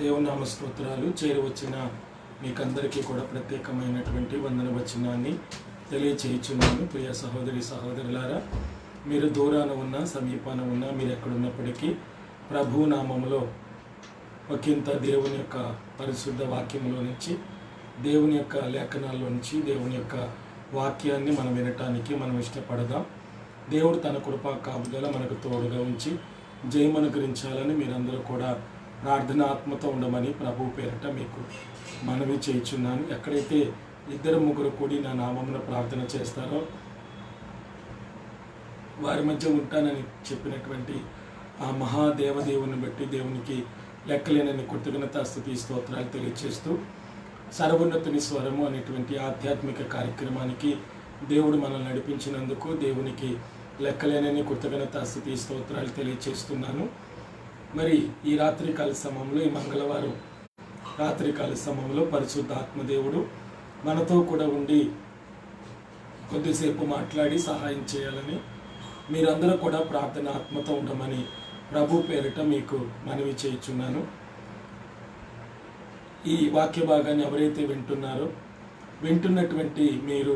దేవుని నామ స్తోత్రాలు. చేరువచ్చిన మీకందరికీ కూడా ప్రత్యేకమైనటువంటి వందన వచనాన్ని తెలియచేయుచున్నాను. ప్రియ సహోదరి సహోదరులారా, మీరు దూరాన ఉన్న సమీపాన ఉన్న మీరు ఎక్కడున్నప్పటికీ ప్రభు నామములో ఒకంత దేవుని యొక్క పరిశుద్ధ వాక్యములో నుంచి, దేవుని యొక్క లేఖనాల్లో నుంచి, దేవుని యొక్క వాక్యాన్ని మనం వినటానికి మనం ఇష్టపడదాం. దేవుడు తన కృపా కాపుదల మనకు తోడుగా ఉంచి జయమనుగ్రహించాలని మీరందరూ కూడా ప్రార్థన ఆత్మతో ఉండమని ప్రభు పేరిట మీకు మనవి చేయుచున్నాను. ఎక్కడైతే ఇద్దరు ముగ్గురు కూడి నా నామమున ప్రార్థన చేస్తారో వారి మధ్య ఉంటానని చెప్పినటువంటి ఆ మహాదేవదేవుని బట్టి దేవునికి లెక్కలేనని కృతజ్ఞత స్తుతి స్తోత్రాలు తెలియజేస్తూ, సర్వోన్నతుని స్వరము అనేటువంటి ఆధ్యాత్మిక కార్యక్రమానికి దేవుడు మనల్ని నడిపించినందుకు దేవునికి లెక్కలేనని కృతజ్ఞత స్తుతి స్తోత్రాలు తెలియజేస్తున్నాను. మరి ఈ రాత్రికాల సమయంలో, ఈ మంగళవారం రాత్రికాల సమయంలో పరిశుద్ధ ఆత్మదేవుడు మనతో కూడా ఉండి కొద్దిసేపు మాట్లాడి సహాయం చేయాలని, మీరందరూ కూడా ప్రార్థన ఆత్మతో ఉండమని ప్రభు పేరిట మీకు మనవి చేయుచున్నాను. ఈ వాక్య భాగాన్ని ఎవరైతే వింటున్నటువంటి మీరు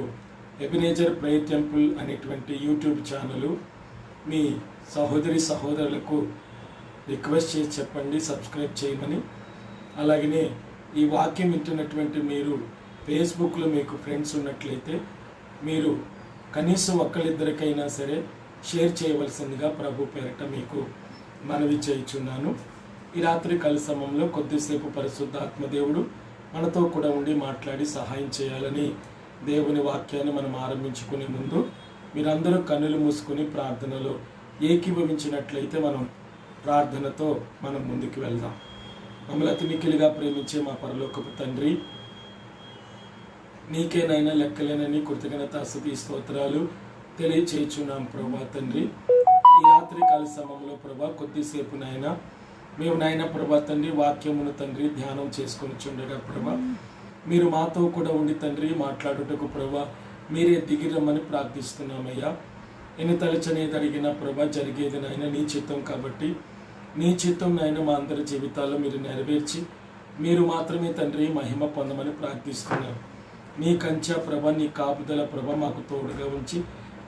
ఎబినేజర్ ప్రేయర్ టెంపుల్ అనేటువంటి యూట్యూబ్ ఛానల్ మీ సహోదరులకు రిక్వెస్ట్ చేసి చెప్పండి, సబ్స్క్రైబ్ చేయమని. అలాగనే ఈ వాక్యం వింటున్నటువంటి మీరు ఫేస్బుక్లో మీకు ఫ్రెండ్స్ ఉన్నట్లయితే మీరు కనీసం ఒక్కరిద్దరికైనా సరే షేర్ చేయవలసిందిగా ప్రభు పేరిట మీకు మనవి చేయుచున్నాను. ఈ రాత్రి కాల సమయంలో కొద్దిసేపు పరిశుద్ధ ఆత్మదేవుడు మనతో కూడా ఉండి మాట్లాడి సహాయం చేయాలని దేవుని వాక్యాన్ని మనం ఆరంభించుకునే ముందు మీరందరూ కన్నులు మూసుకుని ప్రార్థనలో ఏకీభవించినట్లయితే మనం ప్రార్థనతో మనం ముందుకు వెళ్దాం. మమ్మల్ని అతి మిక్కిలిగా ప్రేమించే మా పరలోకపు తండ్రి, నీకేనైనా లెక్కలేనని కృతజ్ఞత స్తుతి స్తోత్రాలు తెలియచేయుచున్నాం ప్రభా తండ్రి. ఈ రాత్రి కాల సమయంలో ప్రభా కొద్దిసేపు నాయన మేము నాయన ప్రభా తండ్రి వాక్యమును తండ్రి ధ్యానం చేసుకొని చుండగా ప్రభా మీరు మాతో కూడా ఉండి తండ్రి మాట్లాడుటకు ప్రభా మీరే దిగిరమ్మని ప్రార్థిస్తున్నామయ్యా. ఎన్ని తలచనేది అడిగిన ప్రభా జరిగేది నాయన నీ చిత్తం కాబట్టి నీ చిత్తం నాయన మా అందరి జీవితాల్లో మీరు నెరవేర్చి మీరు మాత్రమే తండ్రి మహిమ పొందమని ప్రార్థిస్తున్నాం. నీ కంచె ప్రభ, నీ కాపుదల ప్రభ మాకు తోడుగా ఉంచి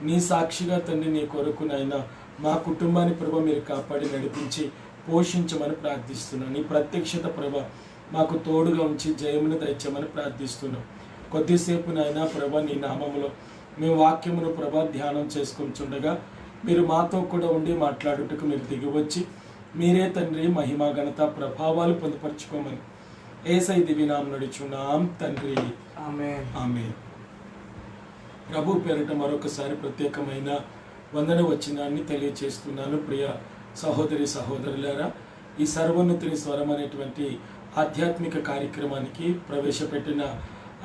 నీ సాక్షిగా తండ్రి నీ కొరకు నాయన మా కుటుంబాన్ని ప్రభ మీరు కాపాడి నడిపించి పోషించమని ప్రార్థిస్తున్నాం. నీ ప్రత్యక్షత ప్రభ మాకు తోడుగా ఉంచి జయమును దయచేయమని ప్రార్థిస్తున్నాం. కొద్దిసేపు నాయన ప్రభ నీ నామములో మేము వాక్యమును ప్రభ ధ్యానం చేసుకుంటుండగా మీరు మాతో కూడా ఉండి మాట్లాడుటకు మీరు దిగివచ్చి మీరే తండ్రి మహిమా ఘనత ప్రభావాలు పొందుపరచుకోమని యేసయ్య దివ్య నామమున నడుచున్నాం తండ్రి, ఆమేన్ ఆమేన్. ప్రభు పేరిట మరొకసారి ప్రత్యేకమైన వందన వచనాన్ని తెలియచేస్తున్నాను. ప్రియ సహోదరి సహోదరులారా, ఈ సర్వోన్నతుని స్వరం అనేటువంటి ఆధ్యాత్మిక కార్యక్రమానికి ప్రవేశపెట్టిన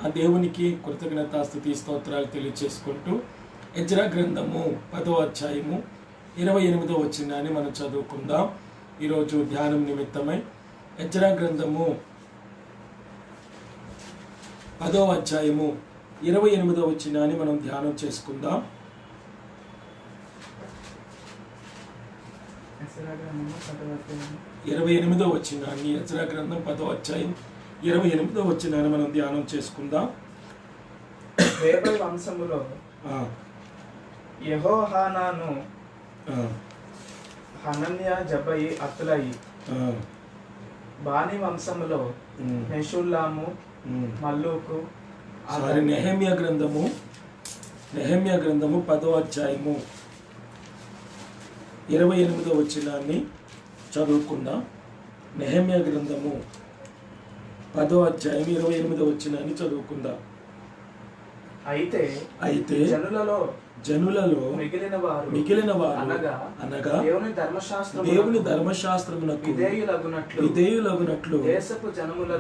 ఆ దేవునికి కృతజ్ఞతా స్తుతి స్తోత్రాలు తెలియచేసుకుంటూ ఎజ్రా గ్రంథము 10వ అధ్యాయము 28వ వచనాన్ని మనం చదువుకుందాం. ఈరోజు ధ్యానం నిమిత్తమై ఎజ్రా గ్రంథము 10వ అధ్యాయము 28వ వచనాన్ని మనం ధ్యానం చేసుకుందాం. 28వ వచనాన్ని ఎజ్రా గ్రంథం 10వ అధ్యాయం 28వ వచనాన్ని మనం ధ్యానం చేసుకుందాం. రేబల్ వంశములో యెహోహానాను, హనన్యా, జబయి, అత్లయి. బాని వంశములో మెషుల్లాము, మల్లూకు. నెహెమ్యా గ్రంథము 10వ అధ్యాయము 28వ వచనాన్ని చదువుకుందాం. నెహెమ్యా గ్రంథము 10వ అధ్యాయం 28వ వచనాన్ని చదువుకుందాం. అయితే జనులలో మిగిలిన వారు అనగా దేవుని ధర్మశాస్త్రమునకు విధేయులగునట్లు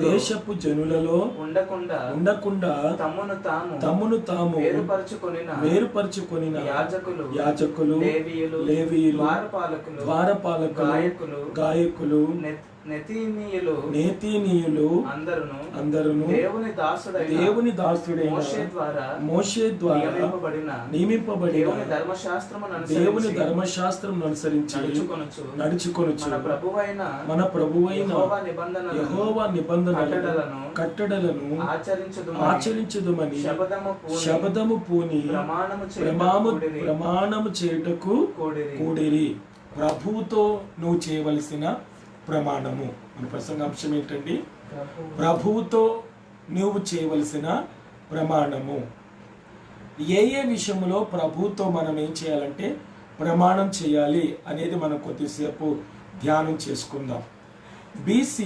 దేశపు జనులలో ఉండకుండా తమ్మును తాము వేరుపరచుకొనిన యాజకులు, లేవీయులు, ద్వారపాలకులు, గాయకులు, నేతీనీయులు అందరును దేవుని దాసుడైన మోషే ద్వారా నియమింపబడిన దేవుని ధర్మశాస్త్రం అనుసరించి నడుచుకొనుచు మన ప్రభువైన యెహోవా నిబంధన కట్టడలను ఆచరించుదుమని శపథము పూని ప్రమాణము చేయుటకు కూడిరి. ప్రభువుతో నువ్వు చేయవలసిన ప్రమాణము. మన ప్రసంగాంశం ఏంటండి? ప్రభువుతో నువ్వు చేయవలసిన ప్రమాణము. ఏ విషయంలో ప్రభువుతో మనం ఏం చేయాలంటే ప్రమాణం చేయాలి అనేది మనం కొద్దిసేపు ధ్యానం చేసుకుందాం. BC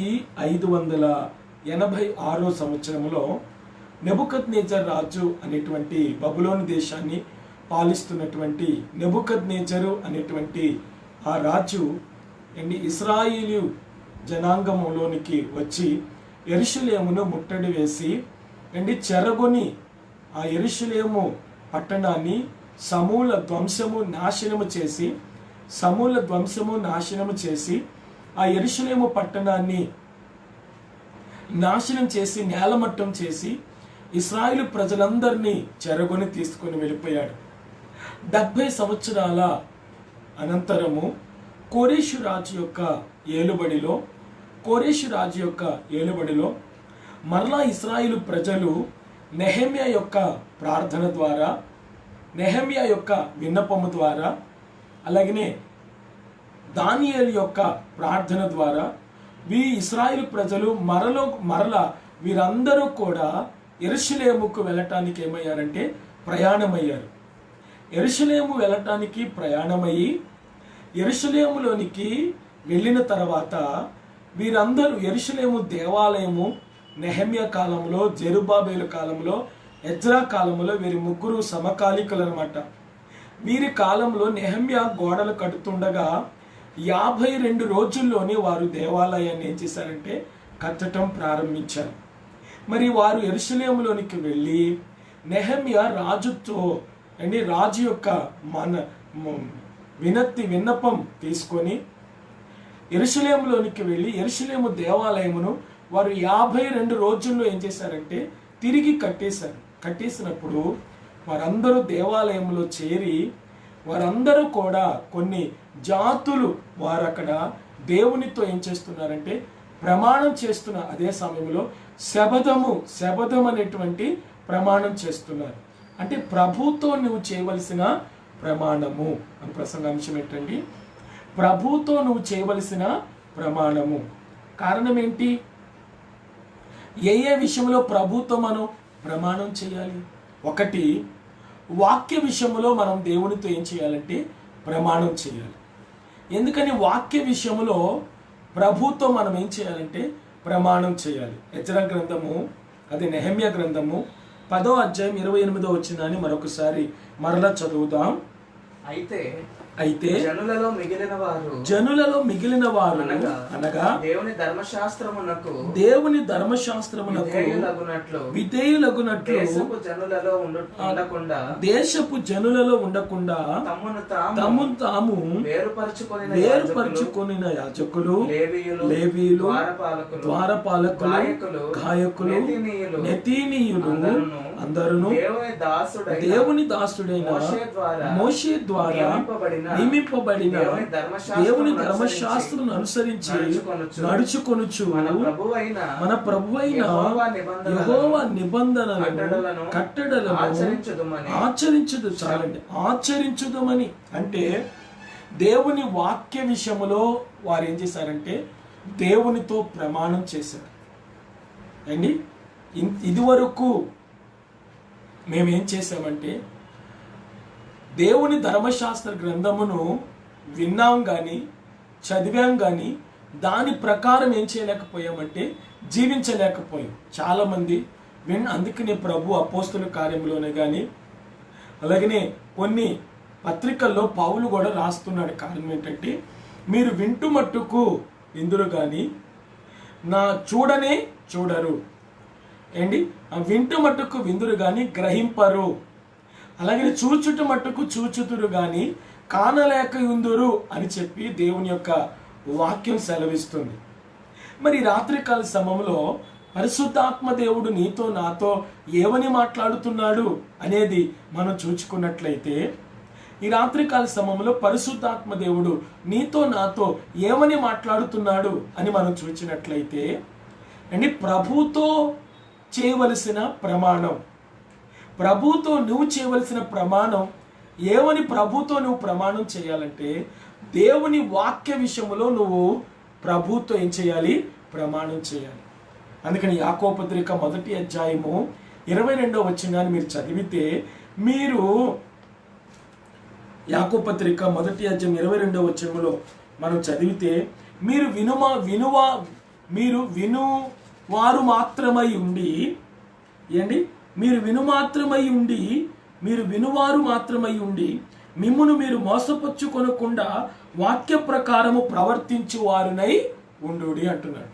586 సంవత్సరంలో నెబుకద్నెజర్ రాజు అనేటువంటి బబులోను దేశాన్ని పాలిస్తున్నటువంటి నెబుకద్నెజరు అనేటువంటి ఆ రాజు ఇశ్రాయేలు జనాంగంలోనికి వచ్చి యెరూషలేమును ముట్టడి వేసి చెరగొని ఆ యెరూషలేము పట్టణాన్ని సమూల ధ్వంసము నాశనము చేసి ఆ యెరూషలేము పట్టణాన్ని నాశనం చేసి నేలమట్టం చేసి ఇశ్రాయేలు ప్రజలందరినీ చెరగొని తీసుకొని వెళ్ళిపోయాడు. 70 సంవత్సరాల అనంతరము కోరేషు రాజు యొక్క ఏలుబడిలో మరలా ఇశ్రాయేలు ప్రజలు నెహెమ్యా యొక్క ప్రార్థన ద్వారా, నెహెమ్యా యొక్క విన్నపము ద్వారా, అలాగనే దానియేలు యొక్క ప్రార్థన ద్వారా ఇశ్రాయేలు ప్రజలు మరలా వీరందరూ కూడా యెరూషలేముకు వెళ్ళటానికి ఏమయ్యారంటే ప్రయాణమయ్యారు. యెరూషలేము వెళ్ళటానికి ప్రయాణమయ్యి యెరూషలేములోనికి వెళ్ళిన తర్వాత వీరందరూ యెరూషలేము దేవాలయము నెహెమ్యా కాలంలో, జెరుబాబేలు కాలంలో, ఎజ్రా కాలంలో వీరి ముగ్గురు సమకాలీకులు అన్నమాట. వీరి కాలంలో నెహెమ్యా గోడలు కడుతుండగా 52 రోజుల్లోనే వారు దేవాలయాన్ని ఏం చేశారంటే కట్టడం ప్రారంభించారు. మరి వారు యెరూషలేములోనికి వెళ్ళి నెహెమ్యా రాజుతో రాజు యొక్క విన్నపం తీసుకొని యెరూషలేములోనికి వెళ్ళి యెరూషలేము దేవాలయమును వారు 52 రోజుల్లో ఏం చేశారంటే తిరిగి కట్టేసినప్పుడు వారందరూ దేవాలయంలో చేరి వారందరూ కూడా కొన్ని జాతులు వారు అక్కడ దేవునితో ఏం చేస్తున్నారంటే ప్రమాణం చేస్తున్నారు. అదే సమయంలో శపథం అనేటువంటి ప్రమాణం చేస్తున్నారు. అంటే ప్రభుతో నువ్వు చేయవలసిన ప్రమాణము అని ప్రసంగాంశం ఏంటండి? ప్రభుతో నువ్వు చేయవలసిన ప్రమాణము. కారణం ఏంటి? ఏ విషయంలో ప్రభుతో మనం ప్రమాణం చేయాలి? ఒకటి, వాక్య విషయంలో మనం దేవునితో ఏం చేయాలంటే ప్రమాణం చేయాలి. ఎందుకని వాక్య విషయంలో ప్రభుతో మనం ఏం చేయాలంటే ప్రమాణం చేయాలి. ఎజ్రా గ్రంథము, అది నెహెమ్యా గ్రంథము 10వ అధ్యాయం 28వ వచనాన్ని మరొకసారి మరలా చదువుదాం. అయితే జనులలో మిగిలిన వారు అనగా దేవుని ధర్మశాస్త్రమునకు విధేయులగునట్లు దేశపు జనులలో ఉండకుండా తమ్మును తాము వేరుపరుచుకొనిన యాజకులు, లేవీయులు, ద్వారపాలకులు, గాయకులు, నెతీనీయులు అందరూ దేవుని దాసుడైన మోషే ద్వారా నియమింపబడిన దేవుని ధర్మశాస్త్రం అనుసరించి నడుచుకొనుచు మన ప్రభువైన యెహోవా నిబంధనలను కట్టడలను ఆచరించుదుమని. అంటే దేవుని వాక్య విషయములో వారు ఏం చేశారంటే దేవునితో ప్రమాణం చేశారు అండి. ఇదివరకు మేమేం చేసామంటే దేవుని ధర్మశాస్త్ర గ్రంథమును విన్నాం కానీ చదివాం కానీ దాని ప్రకారం ఏం చేయలేకపోయామంటే జీవించలేకపోయాం. చాలామంది అందుకనే ప్రభు అపోస్తుల కార్యంలోనే కానీ అలాగనే కొన్ని పత్రికల్లో పౌలు కూడా రాస్తున్నాడు. కారణం ఏంటంటే మీరు వింటూ మట్టుకు విందురు కానీ నా చూడనే చూడరు ఏంటి, వింటూ మట్టుకు విందురు కానీ గ్రహింపరు, అలాగే చూచుట మట్టుకు చూచుతురు కానీ కానలేక ఉందురు అని చెప్పి దేవుని యొక్క వాక్యం సెలవిస్తుంది. మరి రాత్రికాల సమయంలో పరిశుద్ధాత్మ దేవుడు నీతో నాతో ఏమని మాట్లాడుతున్నాడు అనేది మనం చూచుకున్నట్లయితే, ఈ రాత్రికాల సమయంలో పరిశుద్ధాత్మ దేవుడు నీతో నాతో ఏమని మాట్లాడుతున్నాడు అని మనం చూచినట్లయితే అండి, ప్రభుతో చేయవలసిన ప్రమాణం, ప్రభుతో నువ్వు చేయవలసిన ప్రమాణం ఏమని ప్రభుతో నువ్వు ప్రమాణం చేయాలంటే, దేవుని వాక్య విషయంలో నువ్వు ప్రభుతో ఏం చేయాలి? ప్రమాణం చేయాలి. అందుకని యాకోబు పత్రిక 1వ అధ్యాయము 22వ వచనాన్ని మీరు చదివితే, మీరు యాకోబు పత్రిక 1వ అధ్యాయం 22వ వచనంలో మనం చదివితే, మీరు వినువారు మాత్రమై ఉండి మిమ్మును మీరు మోసపుచ్చుకొనకుండా వాక్య ప్రకారము ప్రవర్తించు వారునై ఉండు అంటున్నాడు.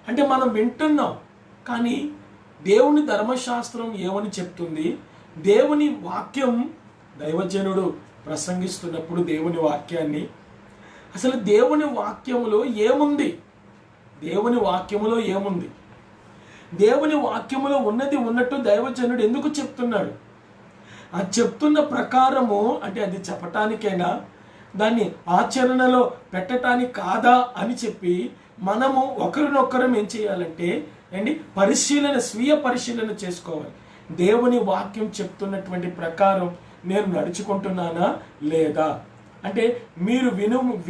అంటే మనం వింటున్నాం, కానీ దేవుని ధర్మశాస్త్రం ఏమని చెప్తుంది? దేవుని వాక్యం దైవజనుడు ప్రసంగిస్తున్నప్పుడు దేవుని వాక్యాన్ని, అసలు దేవుని వాక్యములో ఏముంది? దేవుని వాక్యములో ఏముంది? దేవుని వాక్యములో ఉన్నది ఉన్నట్టు దైవజనుడు ఎందుకు చెప్తున్నాడు? ఆ చెప్తున్న ప్రకారము అంటే అది చెప్పటానికైనా, దాన్ని ఆచరణలో పెట్టడానికి కాదా అని చెప్పి మనము ఒకరినొకరం ఏం చేయాలంటే స్వీయ పరిశీలన చేసుకోవాలి. దేవుని వాక్యం చెప్తున్నటువంటి ప్రకారం నేను నడుచుకుంటున్నానా లేదా? అంటే మీరు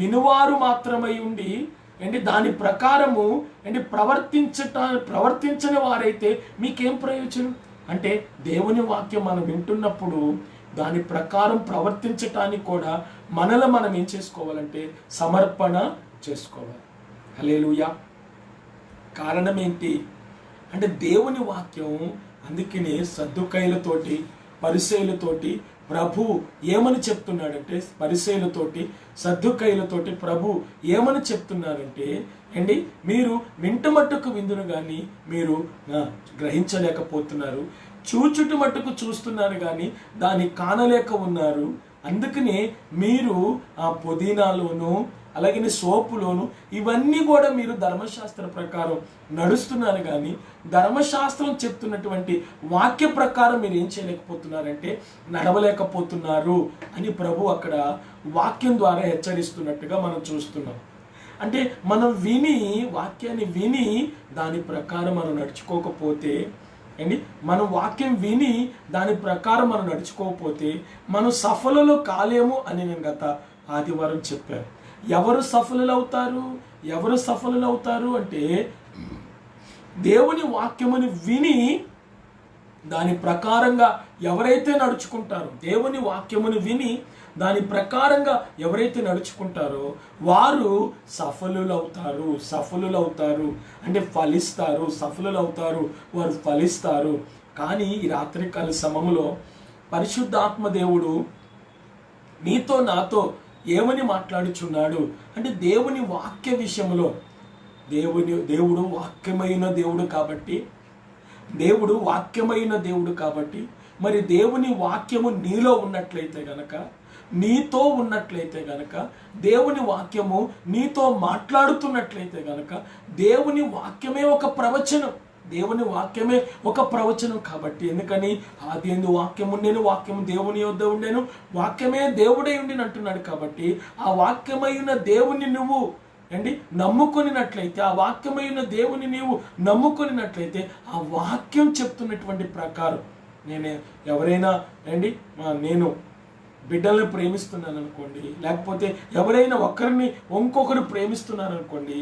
వినువారు మాత్రమై ఉండి దాని ప్రకారము ప్రవర్తించని వారైతే మీకేం ప్రయోజనం? అంటే దేవుని వాక్యం మనం వింటున్నప్పుడు దాని ప్రకారం ప్రవర్తించటానికి కూడా మనలో మనం ఏం చేసుకోవాలంటే సమర్పణ చేసుకోవాలి. హల్లెలూయా. కారణం ఏంటి అంటే దేవుని వాక్యం, అందుకనే సద్దుకైలతోటి పరిసయ్యులతోటి ప్రభు ఏమని చెప్తున్నాడంటే, పరిసయ్యులతోటి సద్దుకైలతోటి ప్రభు ఏమని చెప్తున్నారంటే, మీరు వింట మట్టుకు విందును కానీ మీరు గ్రహించలేకపోతున్నారు, చూచుట మట్టుకు చూస్తున్నారు కానీ దాన్ని కానలేక ఉన్నారు. అందుకనే మీరు ఆ పుదీనాలోను అలాగే సోపులోను ఇవన్నీ కూడా మీరు ధర్మశాస్త్ర ప్రకారం నడుస్తున్నారు, కానీ ధర్మశాస్త్రం చెప్తున్నటువంటి వాక్య ప్రకారం మీరు ఏం చేయలేకపోతున్నారంటే నడవలేకపోతున్నారు అని ప్రభు అక్కడ వాక్యం ద్వారా హెచ్చరిస్తున్నట్టుగా మనం చూస్తున్నాం. అంటే మనం వాక్యాన్ని విని దాని ప్రకారం మనం నడుచుకోకపోతే, మనం వాక్యం విని దాని ప్రకారం మనం నడుచుకోకపోతే మనం సఫలులు కాలేము అని నేను గత ఆదివారం చెప్పాను. ఎవరు సఫలులవుతారు అంటే దేవుని వాక్యముని విని దాని ప్రకారంగా ఎవరైతే నడుచుకుంటారో, దేవుని వాక్యముని విని దాని ప్రకారంగా ఎవరైతే నడుచుకుంటారో వారు సఫలులవుతారు అంటే ఫలిస్తారు, సఫలులవుతారు, వారు ఫలిస్తారు. కానీ ఈ రాత్రికాల సమయంలో పరిశుద్ధాత్మ దేవుడు నీతో నాతో ఏమని మాట్లాడుచున్నాడు అంటే, దేవుని వాక్య విషయంలో దేవుడు వాక్యమైన దేవుడు కాబట్టి మరి దేవుని వాక్యము నీలో ఉన్నట్లయితే గనక, నీతో ఉన్నట్లయితే గనక, దేవుని వాక్యము నీతో మాట్లాడుతున్నట్లయితే గనక, దేవుని వాక్యమే ఒక ప్రవచనం కాబట్టి, ఎందుకని ఆది యందు వాక్యము ఉండెను, వాక్యము దేవుని యొద్ద ఉండెను, వాక్యమే దేవుడై ఉండి అంటున్నాడు. కాబట్టి ఆ వాక్యమైన దేవుని నువ్వు నమ్ముకొనినట్లయితే, ఆ వాక్యమైన దేవుని నీవు నమ్ముకొనినట్లయితే, ఆ వాక్యం చెప్తున్నటువంటి ప్రకారం ఎవరైనా నేను బిడ్డల్ని ప్రేమిస్తున్నాను అనుకోండి, లేకపోతే ఎవరైనా ఇంకొకరు ప్రేమిస్తున్నారు అనుకోండి,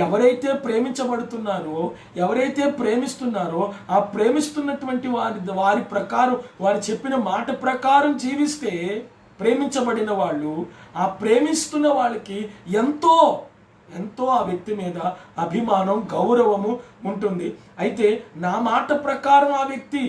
ఎవరైతే ప్రేమించబడుతున్నారో, ఎవరైతే ప్రేమిస్తున్నారో ఆ ప్రేమిస్తున్నటువంటి వారి ప్రకారం, వారు చెప్పిన మాట ప్రకారం జీవిస్తే ప్రేమించబడిన వాళ్ళు, ఆ ప్రేమిస్తున్న వాళ్ళకి ఎంతో ఆ వ్యక్తి మీద అభిమానం, గౌరవము ఉంటుంది. అయితే నా మాట ప్రకారం ఆ వ్యక్తి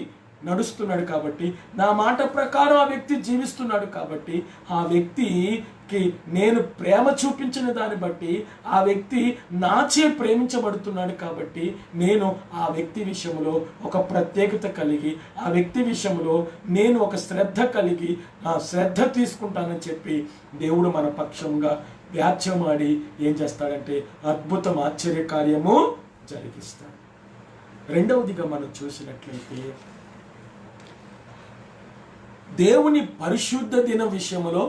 నడుస్తున్నాడు కాబట్టి, నా మాట ప్రకారం ఆ వ్యక్తి జీవిస్తున్నాడు కాబట్టి, ఆ వ్యక్తికి నేను ప్రేమ చూపించిన దాన్ని బట్టి ఆ వ్యక్తి నాచే ప్రేమించబడుతున్నాడు. కాబట్టి నేను ఆ వ్యక్తి విషయంలో ఒక ప్రత్యేకత కలిగి, ఆ వ్యక్తి విషయంలో నేను ఒక శ్రద్ధ కలిగి, ఆ శ్రద్ధ తీసుకుంటానని చెప్పి దేవుడు మన పక్షంగా వ్యాజ్యమాడి ఏం చేస్తాడంటే అద్భుతం ఆశ్చర్య కార్యము జరిగిస్తాడు. రెండవదిగా మనం చూసినట్లయితే దేవుని పరిశుద్ధ దిన విషయంలో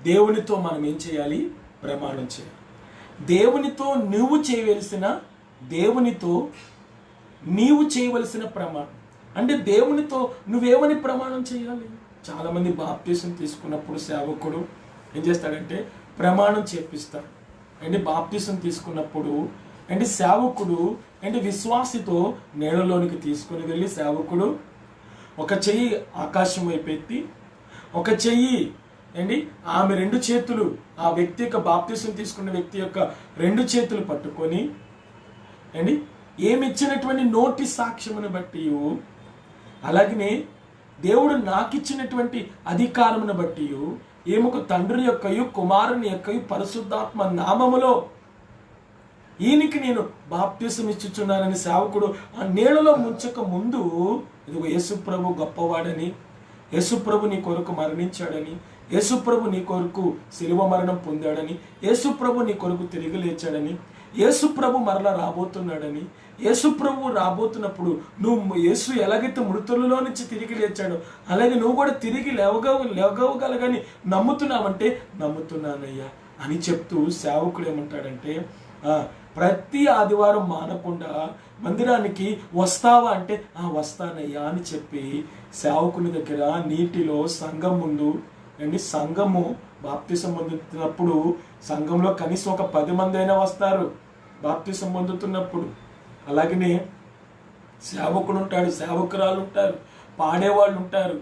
దేవునితో మనం ఏం చేయాలి? ప్రమాణం చేయాలి. దేవునితో నీవు చేయవలసిన ప్రమాణం అంటే దేవునితో నువ్వేమని ప్రమాణం చేయాలి? చాలా మంది బాప్తిసం తీసుకున్నప్పుడు సేవకుడు ఏం చేస్తాడంటే ప్రమాణం చేపిస్తాడు. అంటే బాప్తిసం తీసుకున్నప్పుడు అంటే సేవకుడు అంటే విశ్వాసితో నీళ్ళలోనికి తీసుకుని వెళ్ళి సేవకుడు ఒక చెయ్యి ఆకాశం వైపు ఎత్తి, ఒక చెయ్యి అండి ఆమె 2 చేతులు ఆ వ్యక్తి యొక్క బాప్తిసం తీసుకున్న వ్యక్తి యొక్క 2 చేతులు పట్టుకొని అండి ఏమిచ్చినటువంటి నోటి సాక్ష్యమును బట్టి, అలాగనే దేవుడు నాకిచ్చినటువంటి అధికారమును బట్టి ఏమొక తండ్రి యొక్కయు కుమారుని యొక్కయు పరిశుద్ధాత్మ నామములో ఈయనకి నేను బాప్తిసం ఇచ్చుచున్నానని సేవకుడు ఆ నీళ్ళలో ముంచక ముందు ఇదిగో యేసుప్రభు గొప్పవాడని, యేసుప్రభు నీ కొరకు మరణించాడని, యేసుప్రభు నీ కొరకు శిలువ మరణం పొందాడని, యేసుప్రభు నీ కొరకు తిరిగి లేచాడని, యేసుప్రభు మరలా రాబోతున్నాడని, యేసుప్రభు రాబోతున్నప్పుడు నువ్వు యేసు ఎలాగైతే మృతులలో నుంచి తిరిగి లేచాడో అలాగే నువ్వు కూడా తిరిగి లేవగలగని నమ్ముతున్నావంటే నమ్ముతున్నానయ్యా అని చెప్తూ సేవకుడు ఏమంటాడంటే ప్రతి ఆదివారం మానకుండా మందిరానికి వస్తావా అంటే వస్తానయ్యా అని చెప్పి సేవకుని దగ్గర నీటిలో సంఘం ముందు అండి సంఘము బాప్తిసం పొందుతున్నప్పుడు సంఘంలో కనీసం ఒక 10 మంది అయినా వస్తారు బాప్తిసం పొందుతున్నప్పుడు. అలాగనే సేవకుడు ఉంటాడు, సేవకురాలు ఉంటారు, పాడేవాళ్ళు ఉంటారు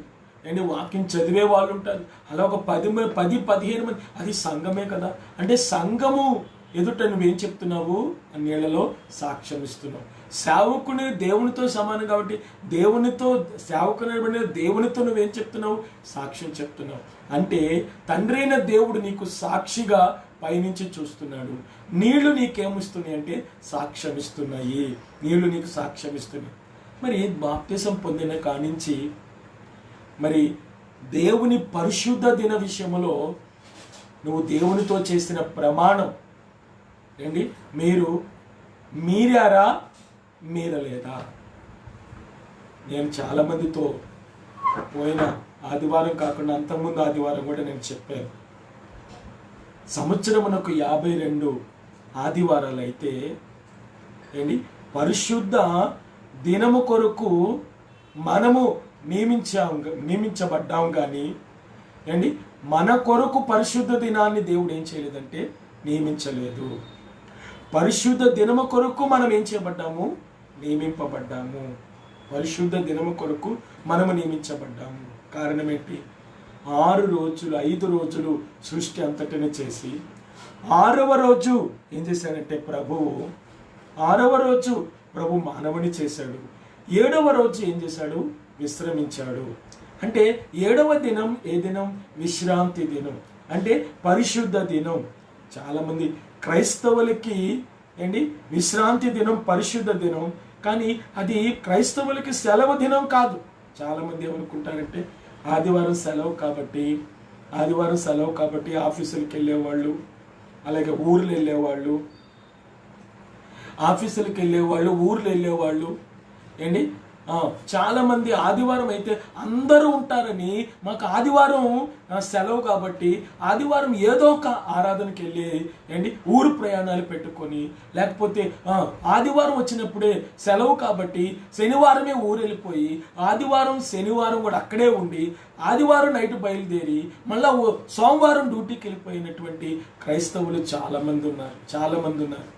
అండి, వాక్యం చదివే వాళ్ళు ఉంటారు. అలా ఒక 10-15 మంది, అది సంఘమే కదా. అంటే సంఘము ఎదుట నువ్వేం చెప్తున్నావు? నీళ్లలో సాక్ష్యం ఇస్తున్నావు. సేవకుని దేవునితో సమానం కాబట్టి సేవకుని దేవునితో నువ్వేం చెప్తున్నావు? సాక్ష్యం చెప్తున్నావు. అంటే తండ్రి అయిన దేవుడు నీకు సాక్షిగా పైనుంచి చూస్తున్నాడు. నీళ్లు నీకేమిస్తున్నాయి అంటే సాక్ష్యం ఇస్తున్నాయి. నీళ్లు నీకు సాక్ష్యం ఇస్తున్నాయి. మరి బాప్తిసం పొందిన కానించి మరి దేవుని పరిశుద్ధ దిన విషయంలో నువ్వు దేవునితో చేసిన ప్రమాణం ఏంటి? మీరారా మీరలేదా? నేను చాలా మందితో పోయిన ఆదివారం కాకుండా అంతకుముందు ఆదివారం కూడా నేను చెప్పాను. సంవత్సరమునకు 52 ఆదివారాలు అయితే పరిశుద్ధ దినము కొరకు మనము నియమించబడ్డాం కానీ మన కొరకు పరిశుద్ధ దినాన్ని దేవుడు ఏం చేయలేదంటే నియమించలేదు. పరిశుద్ధ దినము కొరకు మనం ఏం చేయబడ్డాము? నియమింపబడ్డాము. పరిశుద్ధ దినము కొరకు మనము నియమించబడ్డాము. కారణం ఏంటి? 5 రోజులు సృష్టి అంతటిని చేసి 6వ రోజు ఏం చేశాడంటే ఆరవ రోజు ప్రభు మానవుని చేశాడు. 7వ రోజు ఏం చేశాడు? విశ్రమించాడు. అంటే 7వ దినం ఏ దినం? విశ్రాంతి దినం, అంటే పరిశుద్ధ దినం. చాలా మంది క్రైస్తవులకి విశ్రాంతి దినం పరిశుద్ధ దినం, కానీ అది క్రైస్తవులకి సెలవు దినం కాదు. చాలా మంది ఏమనుకుంటారంటే ఆదివారం సెలవు కాబట్టి ఆఫీసులకు వెళ్ళేవాళ్ళు, అలాగే ఊర్లు వెళ్ళేవాళ్ళు, ఊర్లు వెళ్ళేవాళ్ళు చాలా మంది ఆదివారం అయితే అందరూ ఉంటారని, మాకు ఆదివారం సెలవు కాబట్టి ఆదివారం ఏదో ఒక ఆరాధనకి వెళ్ళి ఊరు ప్రయాణాలు పెట్టుకొని, లేకపోతే ఆదివారం వచ్చినప్పుడే సెలవు కాబట్టి శనివారమే ఊరు వెళ్ళిపోయి ఆదివారం శనివారం కూడా అక్కడే ఉండి ఆదివారం నైట్ బయలుదేరి మళ్ళా సోమవారం డ్యూటీకి వెళ్ళిపోయినటువంటి క్రైస్తవులు చాలా మంది ఉన్నారు.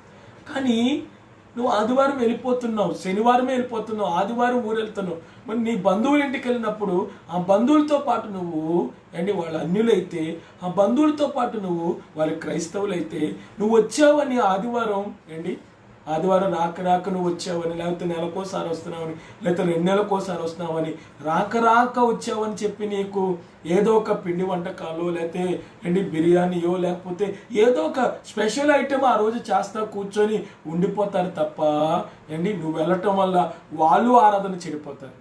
కానీ నువ్వు ఆదివారం వెళ్ళిపోతున్నావు, శనివారమే వెళ్ళిపోతున్నావు, ఆదివారం ఊరు వెళ్తున్నావు. మరి నీ బంధువుల ఇంటికి వెళ్ళినప్పుడు ఆ బంధువులతో పాటు నువ్వు వాళ్ళ అన్యులైతే, ఆ బంధువులతో పాటు నువ్వు వాళ్ళ క్రైస్తవులైతే నువ్వు వచ్చావని ఆదివారం రాక నువ్వు వచ్చావని, లేకపోతే నెలకోసారి వస్తున్నావని, లేకపోతే 2 నెలలకోసారి వస్తున్నావని, రాక వచ్చావని చెప్పి నీకు ఏదో ఒక పిండి వంటకాలు, లేకపోతే బిర్యానీయో, లేకపోతే ఏదో ఒక స్పెషల్ ఐటెం ఆ రోజు చేస్తా కూర్చొని ఉండిపోతారు తప్ప నువ్వు వెళ్ళటం వల్ల వాళ్ళు ఆరాధన చెడిపోతారు,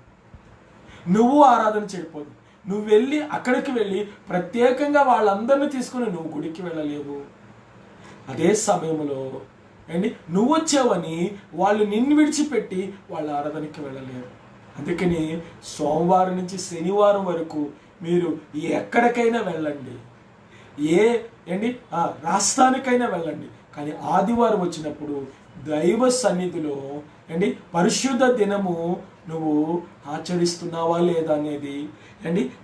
నువ్వు ఆరాధన చెడిపోదు. నువ్వు వెళ్ళి అక్కడికి వెళ్ళి ప్రత్యేకంగా వాళ్ళందరినీ తీసుకుని నువ్వు గుడికి వెళ్ళలేవు. అదే సమయంలో అండి నువ్వు వచ్చావని వాళ్ళు నిన్ను విడిచిపెట్టి వాళ్ళ ఆరాధనకి వెళ్ళలేరు. అందుకని సోమవారం నుంచి శనివారం వరకు మీరు ఎక్కడికైనా వెళ్ళండి, ఏ రాష్ట్రానికైనా వెళ్ళండి, కానీ ఆదివారం వచ్చినప్పుడు దైవ సన్నిధిలో పరిశుద్ధ దినము నువ్వు ఆచరిస్తున్నావా లేదా అనేది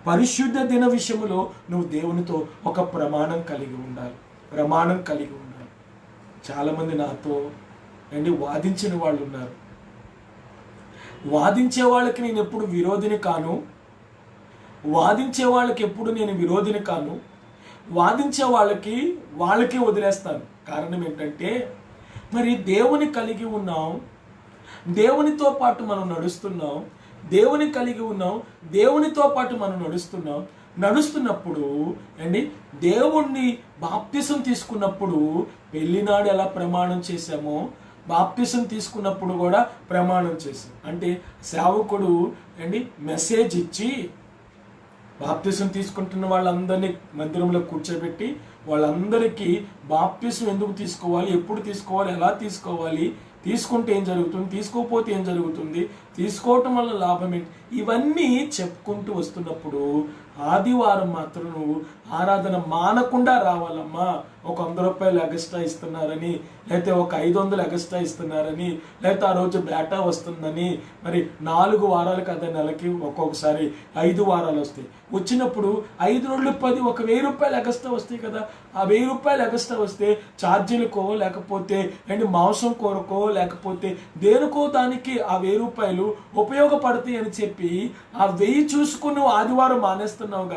పరిశుద్ధ దిన విషయంలో నువ్వు దేవునితో ఒక ప్రమాణం కలిగి ఉండాలి. చాలామంది నాతో వాదించిన వాళ్ళు ఉన్నారు. వాదించే వాళ్ళకి నేను ఎప్పుడు విరోధిని కాను, వాదించే వాళ్ళకి ఎప్పుడు నేను విరోధిని కాను, వాదించే వాళ్ళకి వదిలేస్తాను. కారణం ఏంటంటే మరి దేవుని కలిగి ఉన్నాం, దేవునితో పాటు మనం నడుస్తున్నాం, దేవుని కలిగి ఉన్నాం, దేవునితో పాటు మనం నడుస్తున్నప్పుడు దేవుణ్ణి బాప్తిసం తీసుకున్నప్పుడు పెళ్లినాడు ఎలా ప్రమాణం చేశామో బాప్తిసం తీసుకున్నప్పుడు కూడా ప్రమాణం చేశాం. అంటే సేవకుడు మెసేజ్ ఇచ్చి బాప్తిసం తీసుకుంటున్న వాళ్ళందరినీ మందిరంలో కూర్చోబెట్టి వాళ్ళందరికీ బాప్తిసం ఎందుకు తీసుకోవాలి, ఎప్పుడు తీసుకోవాలి, ఎలా తీసుకోవాలి, తీసుకుంటే ఏం జరుగుతుంది, తీసుకోకపోతే ఏం జరుగుతుంది, తీసుకోవటం వల్ల లాభం ఏంటి, ఇవన్నీ చెప్పుకుంటూ వస్తున్నప్పుడు ఆదివారం మాత్రం నువ్వు ఆరాధన మానకుండా రావాలమ్మా. ఒక 100 రూపాయలు ఎగస్ట్రా ఇస్తున్నారని, లేకపోతే ఒక 500 ఎగస్ట్రా ఇస్తున్నారని, లేకపోతే ఆ రోజు బేటా వస్తుందని, మరి 4 వారాలు కదా నెలకి, ఒక్కొక్కసారి 5 వారాలు వస్తాయి. వచ్చినప్పుడు 5 రోజులు 10 ఒక 1000 రూపాయలు ఎగస్ట్రా వస్తాయి కదా. ఆ 1000 రూపాయలు ఎగస్ట్రా వస్తే ఛార్జీలకో లేకపోతే మాంసం కూరకో లేకపోతే దేనికో దానికి ఆ 1000 రూపాయలు ఉపయోగపడతాయి అని చెప్పి ఆ 1000 చూసుకుని ఆదివారం మానేస్తున్నావు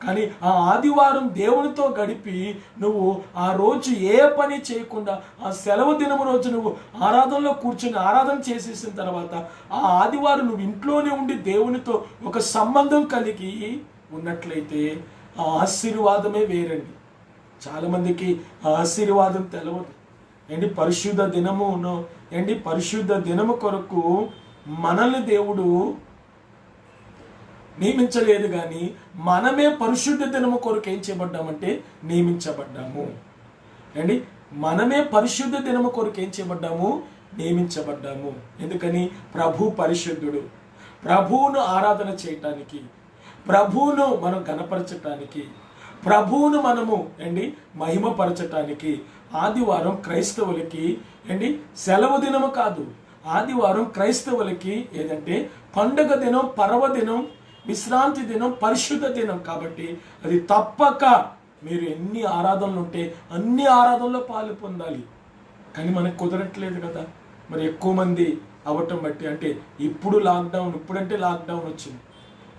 కానీ ఆ ఆదివారం దేవునితో గడిపి నువ్వు ఆ రోజు ఏ పని చేయకుండా ఆ సెలవు దినము రోజు నువ్వు ఆరాధనలో కూర్చొని ఆరాధన చేసేసిన తర్వాత ఆ ఆదివారం నువ్వు ఇంట్లోనే ఉండి దేవునితో ఒక సంబంధం కలిగి ఉన్నట్లయితే ఆ ఆశీర్వాదమే వేరండి. చాలా మందికి ఆ ఆశీర్వాదం తెలవదు. పరిశుద్ధ దినము కొరకు మనల్ని దేవుడు నియమించలేదు, కానీ మనమే పరిశుద్ధ దినము కొరకు ఏం చేయబడ్డామంటే నియమించబడ్డాము. మనమే పరిశుద్ధ దినము కొరకు ఏం చేయబడ్డాము, నియమించబడ్డాము. ఎందుకని? ప్రభు పరిశుద్ధుడు. ప్రభువును ఆరాధన చేయటానికి, ప్రభువును మనం గణపరచటానికి, ప్రభువును మనము మహిమపరచటానికి ఆదివారం క్రైస్తవులకి సెలవు దినము కాదు. ఆదివారం క్రైస్తవులకి ఏదంటే పండుగ దినం, పర్వదినం, విశ్రాంతి దినం, పరిశుద్ధ దినం. కాబట్టి అది తప్పక మీరు ఎన్ని ఆరాధనలు ఉంటే అన్ని ఆరాధనలో పాలు పొందాలి. కానీ మనకు కుదరట్లేదు కదా. మరి ఎక్కువ మంది అవటం బట్టి అంటే ఇప్పుడంటే లాక్డౌన్ వచ్చింది,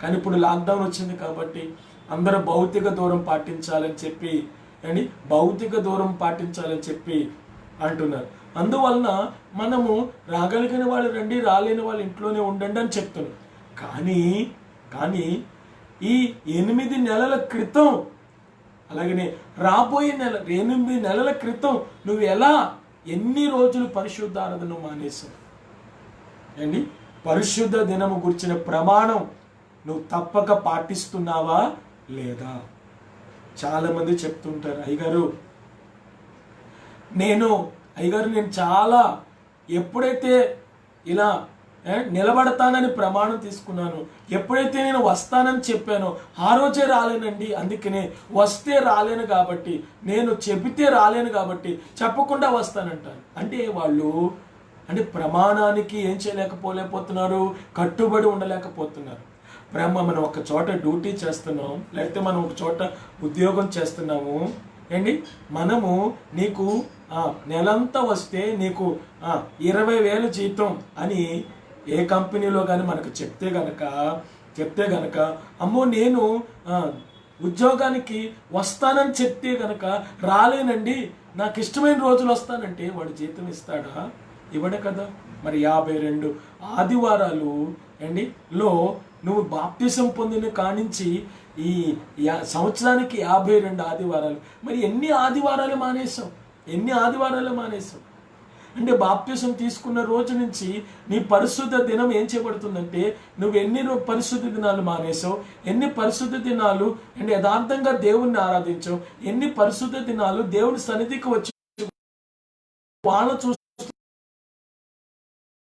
కానీ ఇప్పుడు లాక్డౌన్ వచ్చింది కాబట్టి అందరూ భౌతిక దూరం పాటించాలని చెప్పి అంటున్నారు. అందువలన మనము రాగలిగిన వాళ్ళు రండి, రాలేని వాళ్ళు ఇంట్లోనే ఉండండి అని చెప్తున్నాం. కానీ ఈ 8 నెలల క్రితం, అలాగనే రాబోయే 8 నెలల క్రితం నువ్వు ఎన్ని రోజులు పరిశుద్ధ ఆరాధన మానేశావు? పరిశుద్ధ దినము గురించిన ప్రమాణం నువ్వు తప్పక పాటిస్తున్నావా లేదా? చాలా మంది చెప్తుంటారు, అయ్యగారు నేను చాలా ఎప్పుడైతే ఇలా నిలబడతానని ప్రమాణం తీసుకున్నాను, ఎప్పుడైతే నేను వస్తానని చెప్పానో ఆ రోజే రాలేనండి, అందుకనే వస్తే రాలేను కాబట్టి, నేను చెబితే రాలేను కాబట్టి చెప్పకుండా వస్తానంటాను. అంటే వాళ్ళు ప్రమాణానికి ఏం చేయలేకపోతున్నారు, కట్టుబడి ఉండలేకపోతున్నారు. మనం ఒక చోట డ్యూటీ చేస్తున్నాం, లేకపోతే మనం ఒక చోట ఉద్యోగం చేస్తున్నాము, మనము నీకు నెలంతా వస్తే నీకు 20,000 జీతం అని ఏ కంపెనీలో కానీ మనకు చెప్తే గనక అమ్మో నేను ఉద్యోగానికి వస్తానని చెప్తే గనక రాలేనండి, నాకు ఇష్టమైన రోజులు వస్తానంటే వాడు జీతం ఇస్తాడా? ఇవ్వడే కదా. మరి 52 ఆదివారాలు లో నువ్వు బాప్తిసం పొందిన కానించి ఈ సంవత్సరానికి 52 ఆదివారాలు, మరి ఎన్ని ఆదివారాలు మానేసావు? అంటే బాప్తిసం తీసుకున్న రోజు నుంచి నీ పరిశుద్ధ దినం ఏం చేయబడుతుందంటే, నువ్వు ఎన్ని పరిశుద్ధ దినాలు మానేసావు, ఎన్ని పరిశుద్ధ దినాలు అంటే యథార్థంగా దేవుణ్ణి ఆరాధించావు, ఎన్ని పరిశుద్ధ దినాలు దేవుని సన్నిధికి వచ్చి వాళ్ళ చూ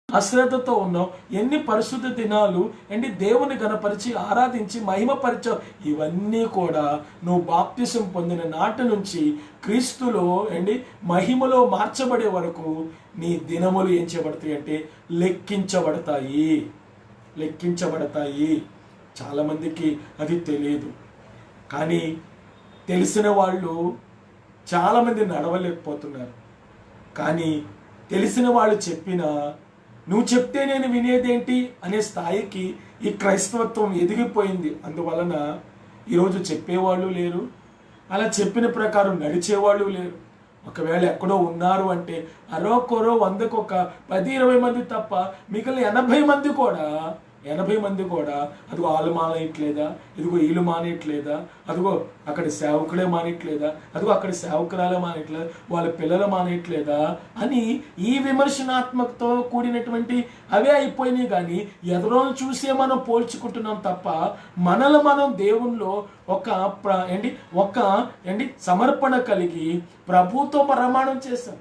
అశ్రద్ధతో ఉన్నావు, ఎన్ని పరిశుద్ధ దినాలు ఏంటి దేవుని గణపరిచి ఆరాధించి మహిమపరిచావు. ఇవన్నీ కూడా నువ్వు బాప్తిసం పొందిన నాటి నుంచి క్రీస్తులో ఏంటి మహిమలో మార్చబడే వరకు నీ దినములు ఏం చేయబడతాయి అంటే లెక్కించబడతాయి. చాలామందికి అది తెలియదు. కానీ తెలిసిన వాళ్ళు చాలామంది నడవలేకపోతున్నారు. కానీ తెలిసిన వాళ్ళు చెప్పినా నువ్వు చెప్తే నేను వినేదేంటి అనే స్థాయికి ఈ క్రైస్తవత్వం ఎదిగిపోయింది. అందువలన ఈరోజు చెప్పేవాళ్ళు లేరు, అలా చెప్పిన ప్రకారం నడిచేవాళ్ళు లేరు. ఒకవేళ ఎక్కడో ఉన్నారు అంటే అరోకొరో 100కు ఒక 10-20 మంది తప్ప మిగిలిన 80 మంది కూడా అదిగో వాళ్ళు మానేయట్లేదా, ఇదిగో వీళ్ళు మానేయట్లేదా, అదిగో అక్కడ సేవకులే మానేయట్లేదా, అదిగో అక్కడ సేవకురాలే మానేయట్లేదా, వాళ్ళ పిల్లలు మానేయట్లేదా అని ఈ విమర్శనాత్మకతో కూడినటువంటి అవే అయిపోయినాయి. కానీ ఎదురోని చూసే మనం పోల్చుకుంటున్నాం తప్ప మనం దేవుల్లో ఒక సమర్పణ కలిగి ప్రభుతో ప్రమాణం చేశాం.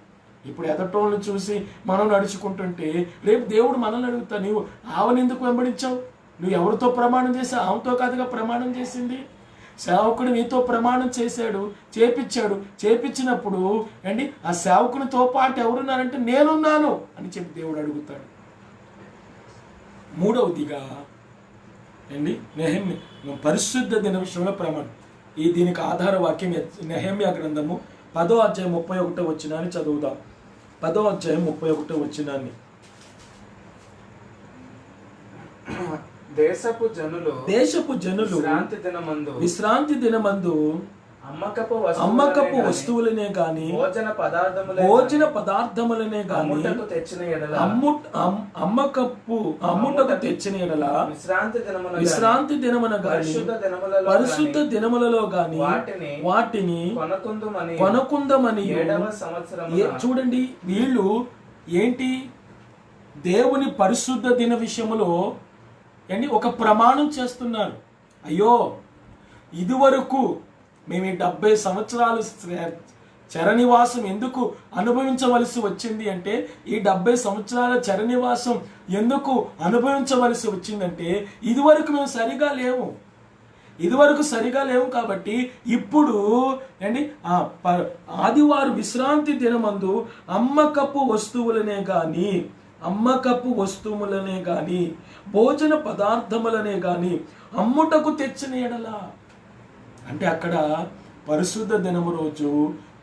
ఇప్పుడు ఎదటోళ్ళని చూసి మనం నడుచుకుంటుంటే రేపు దేవుడు మనల్ని అడుగుతా, నువ్వు ఆమెను ఎందుకు వెంబడించావు, నువ్వు ఎవరితో ప్రమాణం చేసావు, ఆమెతో కాదుగా ప్రమాణం చేసింది. సేవకుడు నీతో ప్రమాణం చేపించినప్పుడు ఆ సేవకునితో పాటు ఎవరున్నారంటే నేనున్నాను అని చెప్పి దేవుడు అడుగుతాడు. మూడవదిగా నెహెమ్యా పరిశుద్ధ దిన విషయంలో ప్రమాణం. దీనికి ఆధార వాక్యం నెహెమ్యా గ్రంథము 10వ అధ్యాయం 31వ వచనాన్ని చదువుదాం. 10వ అధ్యాయం 31వ వచనాన్ని. దేశపు జనులు విశ్రాంతి దినమందు అమ్మకపు వస్తువులనే గాని భోజన పదార్థములనే గాని అమ్ముటకు తెచ్చిన ఎడల విశ్రాంతి దినమున గాని పరిశుద్ధ దినములలో గాని వాటిని కొనకుందమని. చూడండి, వీళ్ళు ఏంటి దేవుని పరిశుద్ధ దిన విషయములో ఒక ప్రమాణం చేస్తున్నారు. అయ్యో, ఇదివరకు మేము ఈ 70 సంవత్సరాలు చరనివాసం ఎందుకు అనుభవించవలసి వచ్చింది అంటే, ఈ 70 సంవత్సరాల చరనివాసం ఎందుకు అనుభవించవలసి వచ్చిందంటే ఇదివరకు మేము సరిగా లేవు కాబట్టి ఇప్పుడు ఆదివారం విశ్రాంతి దినమందు అమ్మకపు వస్తువులనే గాని భోజన పదార్థములనే గాని అమ్ముటకు తెచ్చిన ఎడల అంటే అక్కడ పరిశుద్ధ దినము రోజు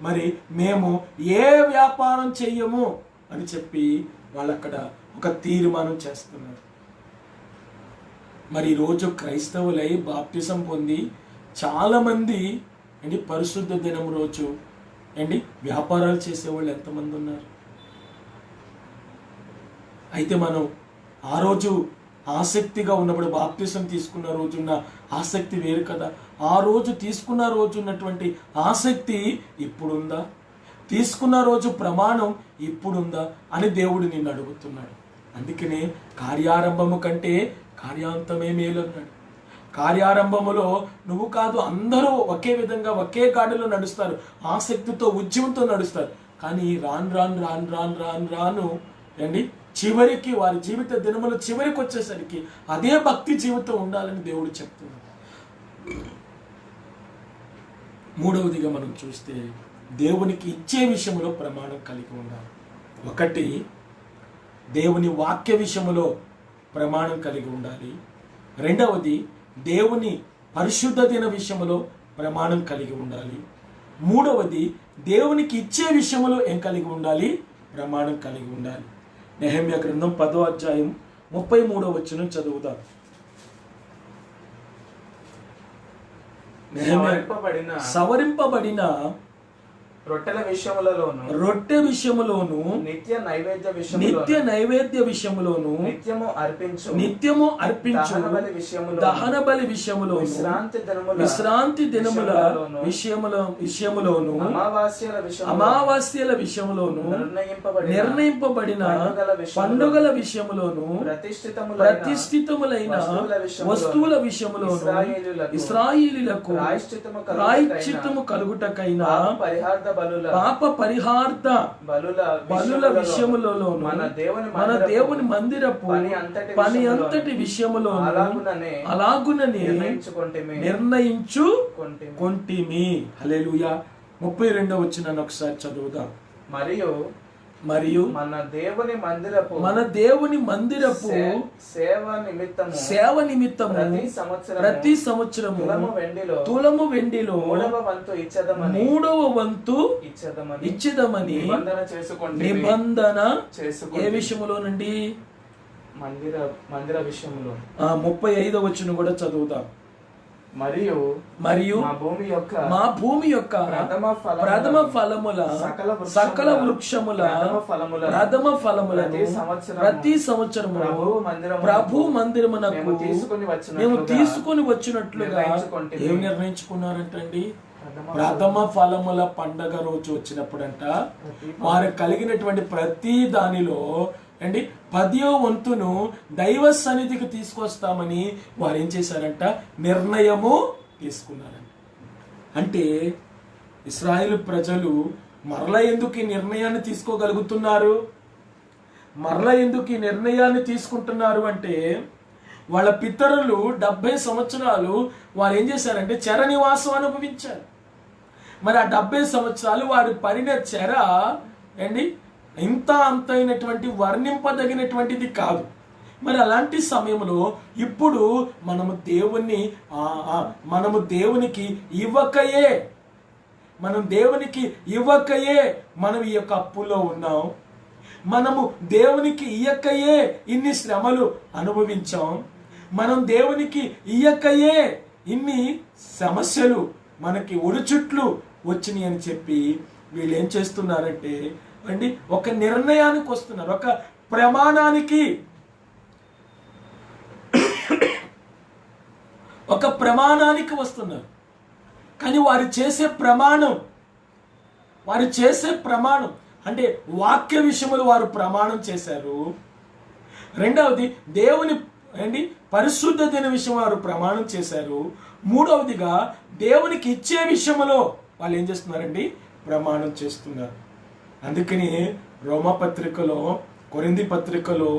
మరి మేము ఏ వ్యాపారం చెయ్యము అని చెప్పి వాళ్ళు అక్కడ ఒక తీర్మానం చేస్తున్నారు. మరి ఈరోజు క్రైస్తవులై బాప్తిసం పొంది చాలామంది పరిశుద్ధ దినం రోజు వ్యాపారాలు చేసేవాళ్ళు ఎంతమంది ఉన్నారు? అయితే మనం ఆ రోజు ఆసక్తిగా ఉన్నప్పుడు బాప్తిసం తీసుకున్న రోజున్న ఆసక్తి వేరు కదా. ఆ రోజు తీసుకున్న రోజు ఉన్నటువంటి ఆసక్తి ఇప్పుడుందా? తీసుకున్న రోజు ప్రమాణం ఇప్పుడుందా అని దేవుడు నిన్ను అడుగుతున్నాడు. అందుకనే కార్యారంభము కంటే కార్యాంతమే మేలు అన్నాడు. కార్యారంభములో నువ్వు కాదు, అందరూ ఒకే విధంగా ఒకే గాడిలో నడుస్తారు, ఆసక్తితో ఉద్యమంతో నడుస్తారు. కానీ రాను చివరికి వారి జీవిత దినములు చివరికి వచ్చేసరికి అదే భక్తి జీవితం ఉండాలని దేవుడు చెప్తున్నాడు. మూడవదిగా మనం చూస్తే దేవునికి ఇచ్చే విషయంలో ప్రమాణం కలిగి ఉండాలి. ఒకటి, దేవుని వాక్య విషయంలో ప్రమాణం కలిగి ఉండాలి. రెండవది, దేవుని పరిశుద్ధ దిన విషయంలో ప్రమాణం కలిగి ఉండాలి. మూడవది, దేవునికి ఇచ్చే విషయంలో ఏం కలిగి ఉండాలి? ప్రమాణం కలిగి ఉండాలి. నెహెమ్యా గ్రంథం 10వ అధ్యాయం 33వ వచనం చదువుదాం. సవరింపబడిన రొట్టెల విషయములలోను రొట్టె విషయములోను నిత్య నైవేద్య విషయములోను నిత్యము అర్పించు దహన బలి విషయములోను విశ్రాంతి దినముల విషయములోను అమావాస్యల విషయములోను నిర్ణయింపబడిన పండుగల విషయములోను ప్రతిష్ఠితములైన వస్తువుల విషయములోను ఇశ్రాయేలీయులకు ప్రాయశ్చిత్తము కలుగుటకైన పాప పరిహార్థ బలుల విషయములోను మన దేవుని మందిరపు పని అంతటి విషయములోను అలాగుననే నిర్ణయించుకొంటిమి. హల్లెలూయా. 32వ వచనాన్ని ఒకసారి చదువుదాం. మరియు మన దేవుని మందిరపు సేవ నిమిత్తము ప్రతి సంవత్సరము తులము వెండిలో 3వ వంతు ఇచ్చేదమని నిబంధన ఏ విషయములోనండి? మందిర విషయంలో. 35వ వచనం కూడా చదువుతాం. మరియు మా భూమి యొక్క ప్రథమ ఫలముల సకల వృక్షముల ప్రథమ ఫలములను ప్రతి సంవత్సరము ప్రభు మందిరమునకు మేము తీసుకొని వచ్చినట్లుగా ఏం నిర్ణయించుకున్నారంటండి? ప్రథమ ఫలముల పండగ రోజు వచ్చినప్పుడంట వారు కలిగినటువంటి ప్రతి దానిలో అండి 10వ వంతును దైవ సన్నిధికి తీసుకొస్తామని వారు ఏం చేశారంట? నిర్ణయము తీసుకున్నారంట. అంటే ఇశ్రాయేలు ప్రజలు మరలా ఎందుకు ఈ నిర్ణయాన్ని తీసుకోగలుగుతున్నారు? మరలా ఎందుకు ఈ నిర్ణయాన్ని తీసుకుంటున్నారు అంటే వాళ్ళ పితరులు 70 సంవత్సరాలు వారు ఏం చేశారంటే చెర నివాసం అనుభవించారు. మరి ఆ 70 సంవత్సరాలు వారు పడిన చెర అండి అంతైనటువంటి వర్ణింపదగినటువంటిది కాదు. మరి అలాంటి సమయంలో ఇప్పుడు మనము దేవునికి ఇవ్వకయే మనం ఈ యొక్క అప్పులో ఉన్నాం. మనము దేవునికి ఇయ్యకయే ఇన్ని శ్రమలు అనుభవించాం. మనం దేవునికి ఇయ్యకయే ఇన్ని సమస్యలు మనకి ఒడిచుట్లు వచ్చినాయి అని చెప్పి వీళ్ళు ఏం చేస్తున్నారంటే అండి ఒక నిర్ణయానికి వస్తున్నారు, ఒక ప్రమాణానికి వస్తున్నారు. కానీ వారు చేసే ప్రమాణం అంటే వాక్య విషయములు వారు ప్రమాణం చేశారు. రెండవది దేవుని పరిశుద్ధ దిన విషయం వారు ప్రమాణం చేశారు. మూడవదిగా దేవునికి ఇచ్చే విషయంలో వాళ్ళు ఏం చేస్తున్నారండి? ప్రమాణం చేస్తున్నారు. అందుకని రోమపత్రికలో కొరింథీ పత్రికలో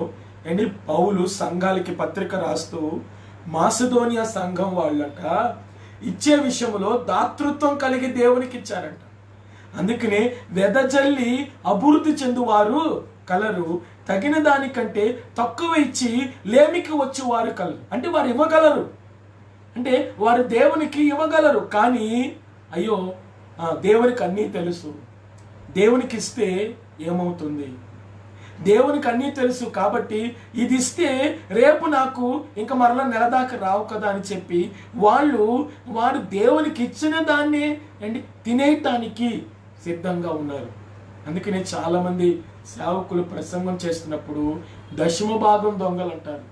పౌలు సంఘాలకి పత్రిక రాస్తూ మాసిదోనియా సంఘం వాళ్ళట ఇచ్చే విషయంలో దాతృత్వం కలిగి దేవునికి ఇచ్చారంట. అందుకనే వెదజల్లి అభివృద్ధి చెందువారు కలరు, తగిన దానికంటే తక్కువ ఇచ్చి లేమికి వచ్చి వారు కలరు. అంటే వారు ఇవ్వగలరు, అంటే వారు దేవునికి ఇవ్వగలరు. కానీ అయ్యో దేవునికి అన్నీ తెలుసు, దేవునికి ఇస్తే ఏమవుతుంది, దేవునికి అన్నీ తెలుసు కాబట్టి ఇది ఇస్తే రేపు నాకు ఇంకా మరలా నెలదాకా రావు కదా అని చెప్పి వారు దేవునికి ఇచ్చిన దాన్ని తినేయటానికి సిద్ధంగా ఉన్నారు. అందుకనే చాలా మంది సేవకులు ప్రసంగం చేస్తున్నప్పుడు దశమ భాగం దొంగలు అంటారు.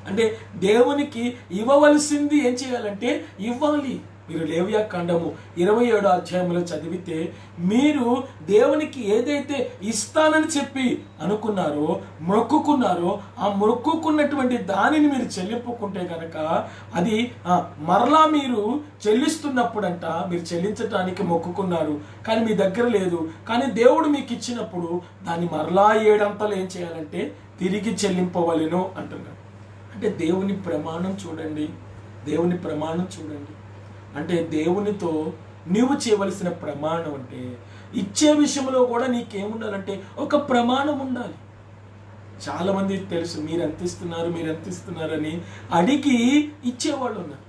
అంటే దేవునికి ఇవ్వవలసింది ఏం చేయాలంటే ఇవ్వాలి. మీరు లేవియా కాండము 27వ అధ్యాయంలో చదివితే మీరు దేవునికి ఏదైతే ఇస్తానని చెప్పి అనుకున్నారో మొక్కుకున్నారో ఆ మొక్కుకున్నటువంటి దానిని మీరు చెల్లింపుకుంటే కనుక అది మరలా మీరు చెల్లిస్తున్నప్పుడంట మీరు చెల్లించడానికి మొక్కుకున్నారు కానీ మీ దగ్గర లేదు. కానీ దేవుడు మీకు ఇచ్చినప్పుడు దాన్ని మరలా 7 అంతలు ఏం చేయాలంటే తిరిగి చెల్లింపవలెను అంటున్నాడు. అంటే దేవుని ప్రమాణం చూడండి, దేవుని ప్రమాణం చూడండి. అంటే దేవునితో నీవు చేయవలసిన ప్రమాణం అంటే ఇచ్చే విషయంలో కూడా నీకేముండాలంటే ఒక ప్రమాణం ఉండాలి. చాలా మంది తెలుసు మీరు ఎంత ఇస్తున్నారని అడిగి ఇచ్చేవాళ్ళు ఉన్నారు.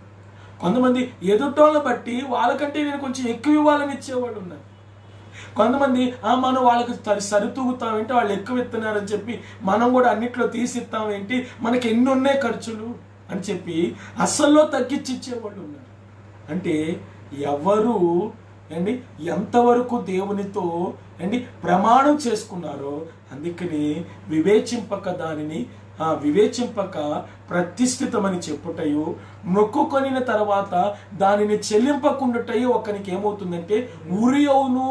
కొంతమంది ఎదుటోళ్ళని బట్టి వాళ్ళకంటే నేను కొంచెం ఎక్కువ ఇవ్వాలని ఇచ్చేవాళ్ళు ఉన్నారు. కొంతమంది మనం వాళ్ళకి సరితూగుతామేంటి, వాళ్ళు ఎక్కువ ఇస్తున్నారని చెప్పి మనం కూడా అన్నిట్లో తీసిస్తామేంటి, మనకి ఎన్ని ఉన్నాయి ఖర్చులు అని చెప్పి అసల్లో తగ్గించి ఇచ్చేవాళ్ళు ఉన్నారు. అంటే ఎవరు అండి ఎంతవరకు దేవునితో అండి ప్రమాణం చేసుకున్నారో, అందుకని వివేచింపక ప్రతిష్ఠితమని చెప్పుటయు, మొక్కుకొనిన తర్వాత దానిని చెల్లింపకుండుటయు ఒకనికి ఏమవుతుందంటే ఉరి అవును.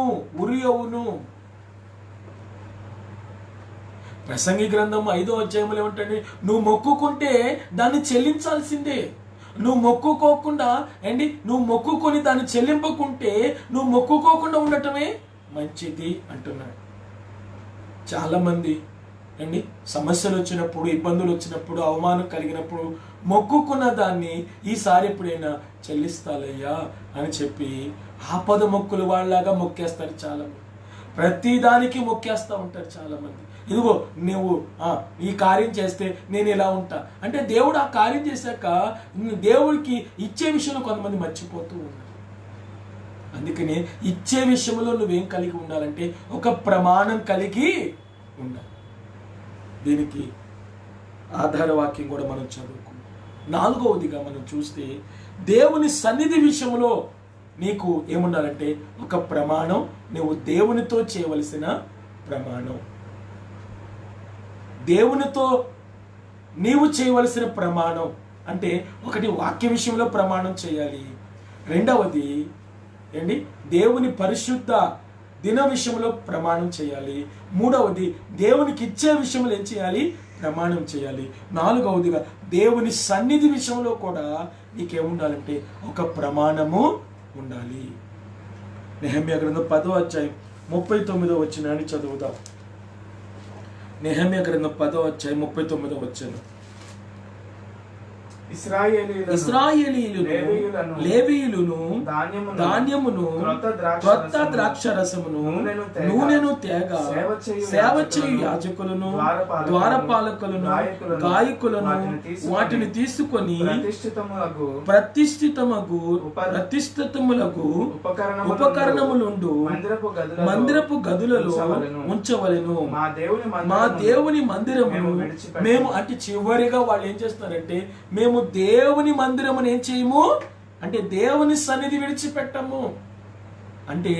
ప్రసంగి గ్రంథం 5వ అధ్యాయంలో ఏమంటే, నువ్వు మొక్కుకుంటే దాన్ని చెల్లించాల్సిందే. నువ్వు మొక్కుకోకుండా నువ్వు మొక్కుకొని దాన్ని చెల్లింపకుంటే నువ్వు మొక్కుకోకుండా ఉండటమే మంచిది అంటున్నాడు. చాలా మంది సమస్యలు వచ్చినప్పుడు, ఇబ్బందులు వచ్చినప్పుడు, అవమానం కలిగినప్పుడు మొక్కుకున్న దాన్ని ఈసారి ఎప్పుడైనా చెల్లిస్తాలయ్యా అని చెప్పి ఆపద మొక్కులు వాళ్ళలాగా మొక్కేస్తారు. చాలా మంది ప్రతి దానికి మొక్కేస్తూ ఉంటారు. చాలా మంది ఇదిగో నువ్వు ఈ కార్యం చేస్తే నేను ఇలా ఉంటా అంటే, దేవుడు ఆ కార్యం చేశాక దేవుడికి ఇచ్చే విషయంలో కొంతమంది మర్చిపోతూ ఉన్నారు. అందుకని ఇచ్చే విషయంలో నువ్వేం కలిగి ఉండాలంటే ఒక ప్రమాణం కలిగి ఉండాలి. దీనికి ఆధార వాక్యం కూడా మనం చదువుకున్నాం. 4వదిగా మనం చూస్తే, దేవుని సన్నిధి విషయంలో నీకు ఏముండాలంటే ఒక ప్రమాణం. నువ్వు దేవునితో చేయవలసిన ప్రమాణం, దేవునితో నీవు చేయవలసిన ప్రమాణం అంటే, ఒకటి వాక్య విషయంలో ప్రమాణం చేయాలి. రెండవది దేవుని పరిశుద్ధ దిన విషయంలో ప్రమాణం చేయాలి. మూడవది దేవునికి ఇచ్చే విషయంలో ఏం చేయాలి? ప్రమాణం చేయాలి. 4వదిగా దేవుని సన్నిధి విషయంలో కూడా నీకేముండాలంటే ఒక ప్రమాణము ఉండాలి. నెహెమ్యా గ్రంథం 10వ అధ్యాయం 39వ వచనాన్ని చదువుదాం. నెహెమ్యా గ్రంథం 10వ అధ్యాయం 39వ వచనం. ఇశ్రాయేలీయులను లేవీయులను ధాన్యమును క్రొత్త ద్రాక్షరసమును నూనెను తేగ సేవ చేయు యాజకులను ద్వారపాలకులను గాయకులను వాటిని తీసుకొని ప్రతిష్ఠితములకు ఉపకరణములుండు మందిరపు గదులలో ఉంచవలెను. మా దేవుని మందిరమును మేము అంటే చివరిగా వాళ్ళు ఏం చేస్తారంటే, మేము దేవుని మందిరమును ఏం చేయము అంటే దేవుని సన్నిధి విడిచిపెట్టము. అంటే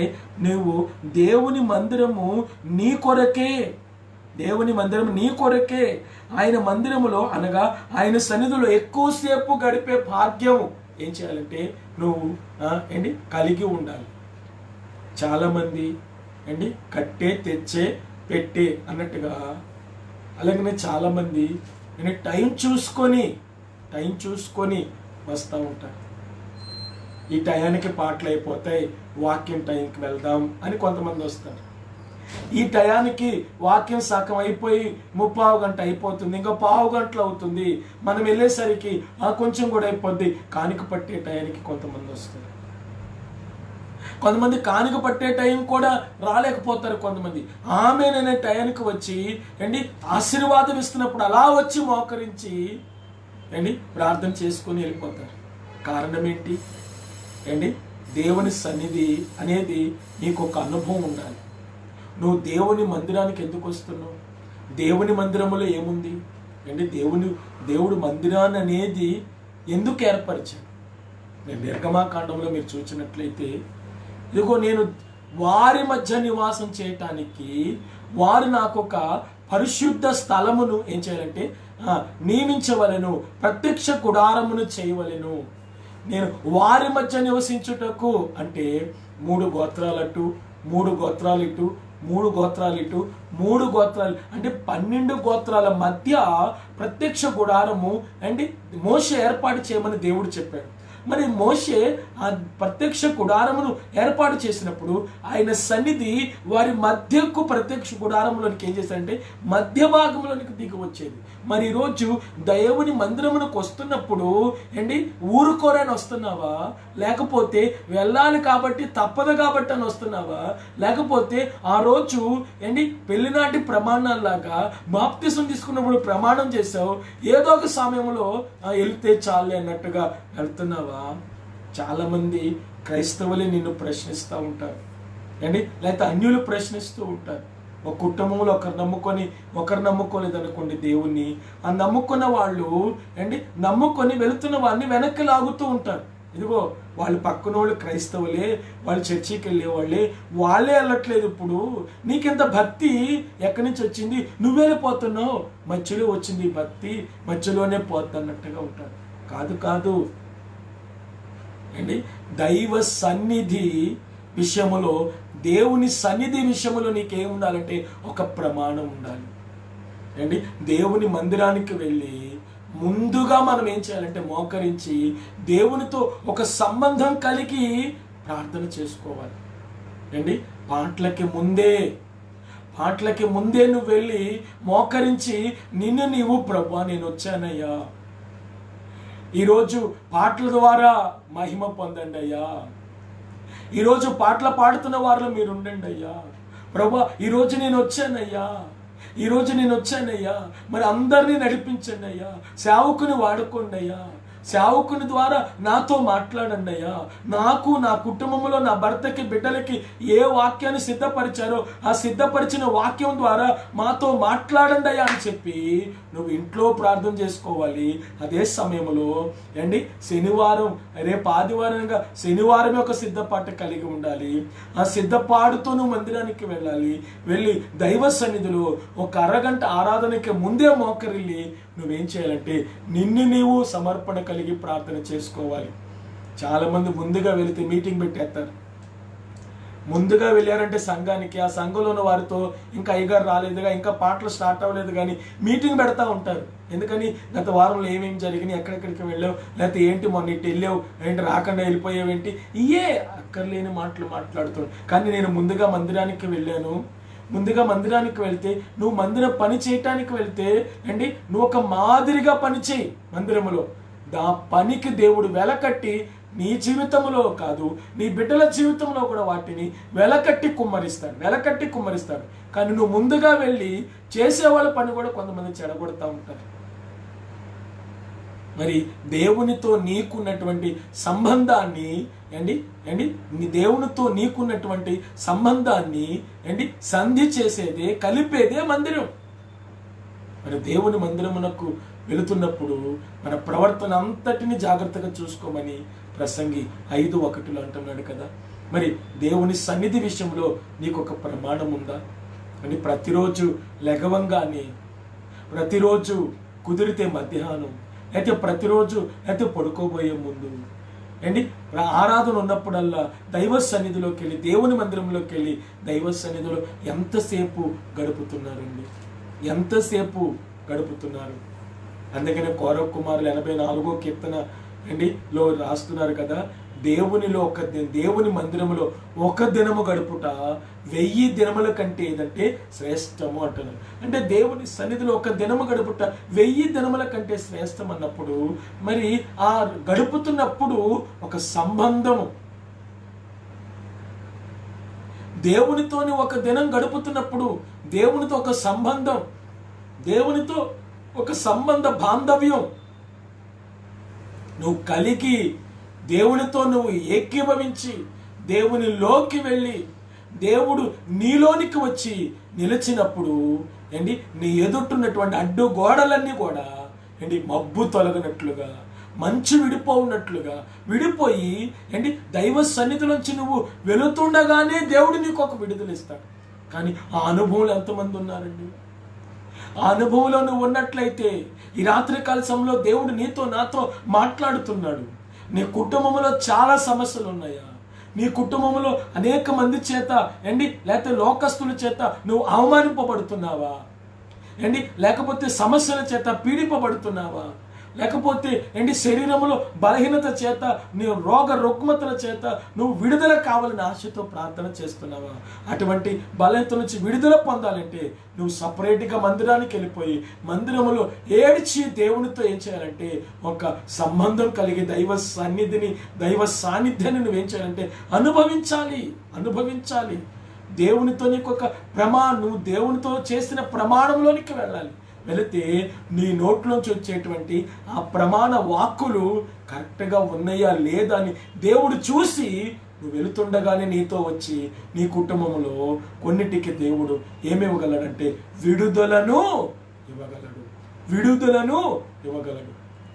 నువ్వు దేవుని మందిరము నీ కొరకే, దేవుని మందిరం నీ కొరకే. ఆయన మందిరములో అనగా ఆయన సన్నిధిలో ఎక్కువసేపు గడిపే భాగ్యం ఏం చేయాలంటే నువ్వు కలిగి ఉండాలి. చాలామంది కట్టే తెచ్చే పెట్టే అన్నట్టుగా, అలాగనే చాలామంది టైం చూసుకొని వస్తూ ఉంటారు. ఈ టయానికి పాటలు అయిపోతాయి, వాక్యం టైంకి వెళ్దాం అని కొంతమంది వస్తారు. ఈ టయానికి వాక్యం సగం అయిపోయి 30 గంట అయిపోతుంది, ఇంకా 15 గంటలు అవుతుంది, మనం వెళ్ళేసరికి కొంచెం కూడా అయిపోద్ది. కానుక పట్టే టయానికి కొంతమంది వస్తారు. కొంతమంది కానుక పట్టే టైం కూడా రాలేకపోతారు. కొంతమంది ఆమెననే టయానికి వచ్చి ఆశీర్వాదం ఇస్తున్నప్పుడు అలా వచ్చి మోకరించి ప్రార్థన చేసుకొని వెళ్ళిపోతారు. కారణం ఏంటి? దేవుని సన్నిధి అనేది నీకు ఒక అనుభవం ఉండాలి. నువ్వు దేవుని మందిరానికి ఎందుకు వస్తున్నావు? దేవుని మందిరములో ఏముంది? దేవుడు మందిరాన్ని అనేది ఎందుకు ఏర్పరిచాడు? నిర్గమాకాండంలో మీరు చూసినట్లయితే, ఇదిగో నేను వారి మధ్య నివాసం చేయటానికి వారు నాకు ఒక పరిశుద్ధ స్థలమును ఏం చేయాలంటే నియమించవలెను, ప్రత్యక్ష గుడారమును చేయవలెను. నేను వారి మధ్య నివసించుటకు అంటే 3 గోత్రాలు అటు 3 గోత్రాలు ఇటు 3 గోత్రాలు ఇటు 3 గోత్రాలు అంటే 12 గోత్రాల మధ్య ప్రత్యక్ష గుడారము మోషే ఏర్పాటు చేయమని దేవుడు చెప్పాడు. మరి మోషే ఆ ప్రత్యక్ష గుడారమును ఏర్పాటు చేసినప్పుడు ఆయన సన్నిధి వారి మధ్యకు ప్రత్యక్ష గుడారంలోనికి ఏం చేశారంటే మధ్య భాగంలోనికి దిగి వచ్చేది. మరి ఈరోజు దేవుని మందిరమునకు వస్తున్నప్పుడు ఊరుకోరని వస్తున్నావా, లేకపోతే వెళ్ళాలి కాబట్టి తప్పదు కాబట్టి అని వస్తున్నావా, లేకపోతే ఆ రోజు పెళ్లినాటి ప్రమాణాల్లాగా బాప్తిసం తీసుకున్నప్పుడు ప్రమాణం చేసావు, ఏదో ఒక సమయంలో వెళ్తే చాలే అన్నట్టుగా వెళ్తున్నావా? చాలా మంది క్రైస్తవులే నిన్ను ప్రశ్నిస్తూ ఉంటారు, లేకపోతే అన్యులు ప్రశ్నిస్తూ ఉంటారు. ఒక కుటుంబంలో ఒకరు నమ్ముకోలేదు అనుకోండి దేవుణ్ణి, ఆ నమ్ముకున్న వాళ్ళు నమ్ముకొని వెళుతున్న వాడిని వెనక్కి లాగుతూ ఉంటారు. ఇదిగో వాళ్ళు పక్కన వాళ్ళు క్రైస్తవులే, వాళ్ళు చర్చికి వెళ్ళేవాళ్ళే, వాళ్ళే వెళ్ళట్లేదు. ఇప్పుడు నీకింత భక్తి ఎక్కడి నుంచి వచ్చింది? నువ్వు వెళ్ళిపోతున్నావు, మధ్యలో వచ్చింది ఈ భక్తి, మధ్యలోనే పోతున్నట్టుగా ఉంటాడు. కాదు కాదు అండి. దైవ సన్నిధి విషయములో, దేవుని సన్నిధి విషయంలో నీకేం ఉండాలంటే ఒక ప్రమాణం ఉండాలి అండి. దేవుని మందిరానికి వెళ్ళి ముందుగా మనం ఏం చేయాలంటే మోకరించి దేవునితో ఒక సంబంధం కలిగి ప్రార్థన చేసుకోవాలి అండి. పాటలకి ముందే నువ్వు వెళ్ళి మోకరించి నిన్ను నీవు ప్రభువా నేను వచ్చానయ్యా, ఈరోజు పాటల ద్వారా మహిమ పొందండి అయ్యా, ఈరోజు పాటలు పాడుతున్న వారిలో మీరు ఉండండి అయ్యా, ప్రభువా ఈరోజు నేను వచ్చానయ్యా, మరి అందరినీ నడిపించండి అయ్యా, సేవకుని వాడుకోండి అయ్యా, సేవకుని ద్వారా నాతో మాట్లాడండి అయ్యా, నాకు నా కుటుంబంలో నా భర్తకి బిడ్డలకి ఏ వాక్యాన్ని సిద్ధపరిచారో ఆ సిద్ధపరిచిన వాక్యం ద్వారా మాతో మాట్లాడండి అయ్యా అని చెప్పి నువ్వు ఇంట్లో ప్రార్థన చేసుకోవాలి. అదే సమయంలో అండి శనివారం, రేపు ఆదివారంగా శనివారం ఒక సిద్ధపాటు కలిగి ఉండాలి. ఆ సిద్ధపాటుతో నువ్వు మందిరానికి వెళ్ళి దైవ సన్నిధిలో ఒక అరగంట ఆరాధనకి ముందే మోకరిల్లి నువ్వేం చేయాలంటే నిన్ను నీవు సమర్పణ కలిగి ప్రార్థన చేసుకోవాలి. చాలా మంది ముందుగా వెళితే మీటింగ్ పెట్టేస్తారు. ముందుగా వెళ్ళారంటే సంఘానికి, ఆ సంఘంలో ఉన్న వారితో ఇంకా అయ్యగారు రాలేదుగా, ఇంకా పాటలు స్టార్ట్ అవ్వలేదు కానీ మీటింగ్ పెడతా ఉంటారు. ఎందుకని గత వారంలో ఏమేమి జరిగినాయి, ఎక్కడెక్కడికి వెళ్ళావు, లేకపోతే ఏంటి మొన్న ఇటు వెళ్ళావు, ఏంటి రాకుండా వెళ్ళిపోయావేంటి, ఇయే అక్కర్లేని మాటలు మాట్లాడుతాడు. కానీ నేను ముందుగా మందిరానికి వెళ్ళాను, ముందుగా మందిరానికి వెళ్తే నువ్వు మందిరం పని చేయటానికి వెళ్తే అండి నువ్వు ఒక మాదిరిగా పని చేయి మందిరంలో. దా పనికి దేవుడు వెలకట్టి నీ జీవితంలో కాదు నీ బిడ్డల జీవితంలో కూడా వాటిని వెలకట్టి కుమ్మరిస్తాడు. కానీ నువ్వు ముందుగా వెళ్ళి చేసేవాళ్ళ పని కూడా కొంతమంది చెడగొడతా ఉంటారు. మరి దేవునితో నీకున్నటువంటి సంబంధాన్ని దేవునితో నీకున్నటువంటి సంబంధాన్ని సంధి చేసేదే, కలిపేదే మందిరం. మరి దేవుని మందిరమునకు వెళుతున్నప్పుడు మన ప్రవర్తన అంతటిని జాగ్రత్తగా చూసుకోమని ప్రసంగి 5:1 అంటున్నాడు కదా. మరి దేవుని సన్నిధి విషయంలో నీకు ఒక ప్రమాణం ఉందా అని ప్రతిరోజు లెగవంగానే, ప్రతిరోజు కుదిరితే మధ్యాహ్నం, అయితే ప్రతిరోజు అయితే పడుకోబోయే ముందు ఆరాధన ఉన్నప్పుడల్లా దైవ సన్నిధిలోకి వెళ్ళి, దేవుని మందిరంలోకి వెళ్ళి దైవ సన్నిధిలో ఎంతసేపు గడుపుతున్నారు. అందుకనే కౌరవ కుమారులు 84వ కీర్తన లో రాస్తున్నారు కదా, దేవుని మందిరములో ఒక దినము గడుపుట 1000 దినముల కంటే ఏదంటే శ్రేష్టము అంటున్నారు. అంటే దేవుని సన్నిధిలో ఒక దినము గడుపుట 1000 దినముల కంటే శ్రేష్టం అన్నప్పుడు, మరి ఆ గడుపుతున్నప్పుడు ఒక సంబంధము, దేవునితోని ఒక దినం గడుపుతున్నప్పుడు దేవునితో ఒక సంబంధం, దేవునితో ఒక సంబంధ బాంధవ్యం నువ్వు కలిగి, దేవునితో నువ్వు ఏకీభవించి దేవునిలోకి వెళ్ళి దేవుడు నీలోనికి వచ్చి నిలిచినప్పుడు నీ ఎదుటున్నటువంటి అడ్డు గోడలన్నీ కూడా మబ్బు తొలగినట్లుగా, మంచు విడిపోయి దైవ సన్నిధిలోంచి నువ్వు వెళుతుండగానే దేవుడు నీకు ఒక విడుదల ఇస్తాడు. కానీ ఆ అనుభవంలో ఎంతమంది ఉన్నారండి? ఆ అనుభవంలో నువ్వు ఉన్నట్లయితే ఈ రాత్రికాల సమయంలో దేవుడు నీతో నాతో మాట్లాడుతున్నాడు. నీ కుటుంబంలో చాలా సమస్యలు ఉన్నాయా? నీ కుటుంబంలో అనేక మంది చేత లేకపోతే లోకస్తుల చేత నువ్వు అవమానింపబడుతున్నావా? లేకపోతే సమస్యల చేత పీడింపబడుతున్నావా? లేకపోతే శరీరంలో బలహీనత చేత, నీ రుగ్మతల చేత నువ్వు విడుదల కావాలని ఆశతో ప్రార్థన చేస్తున్నావా? అటువంటి బలహీనత నుంచి విడుదల పొందాలంటే నువ్వు సపరేట్గా మందిరానికి వెళ్ళిపోయి మందిరంలో ఏడ్చి దేవునితో ఏం చేయాలంటే ఒక సంబంధం కలిగి దైవ సాన్నిధ్యాన్ని నువ్వేం చేయాలంటే అనుభవించాలి. దేవునితో నీకు ఒక నువ్వు దేవునితో చేసిన ప్రమాణంలోనికి వెళ్ళాలి. వెళితే నీ నోట్లోంచి వచ్చేటువంటి ఆ ప్రమాణ వాక్కులు కరెక్ట్గా ఉన్నాయా లేదా అని దేవుడు చూసి నువ్వు వెళుతుండగానే నీతో వచ్చి నీ కుటుంబంలో కొన్నిటికి దేవుడు ఏమివ్వగలడంటే విడుదలను ఇవ్వగలడు.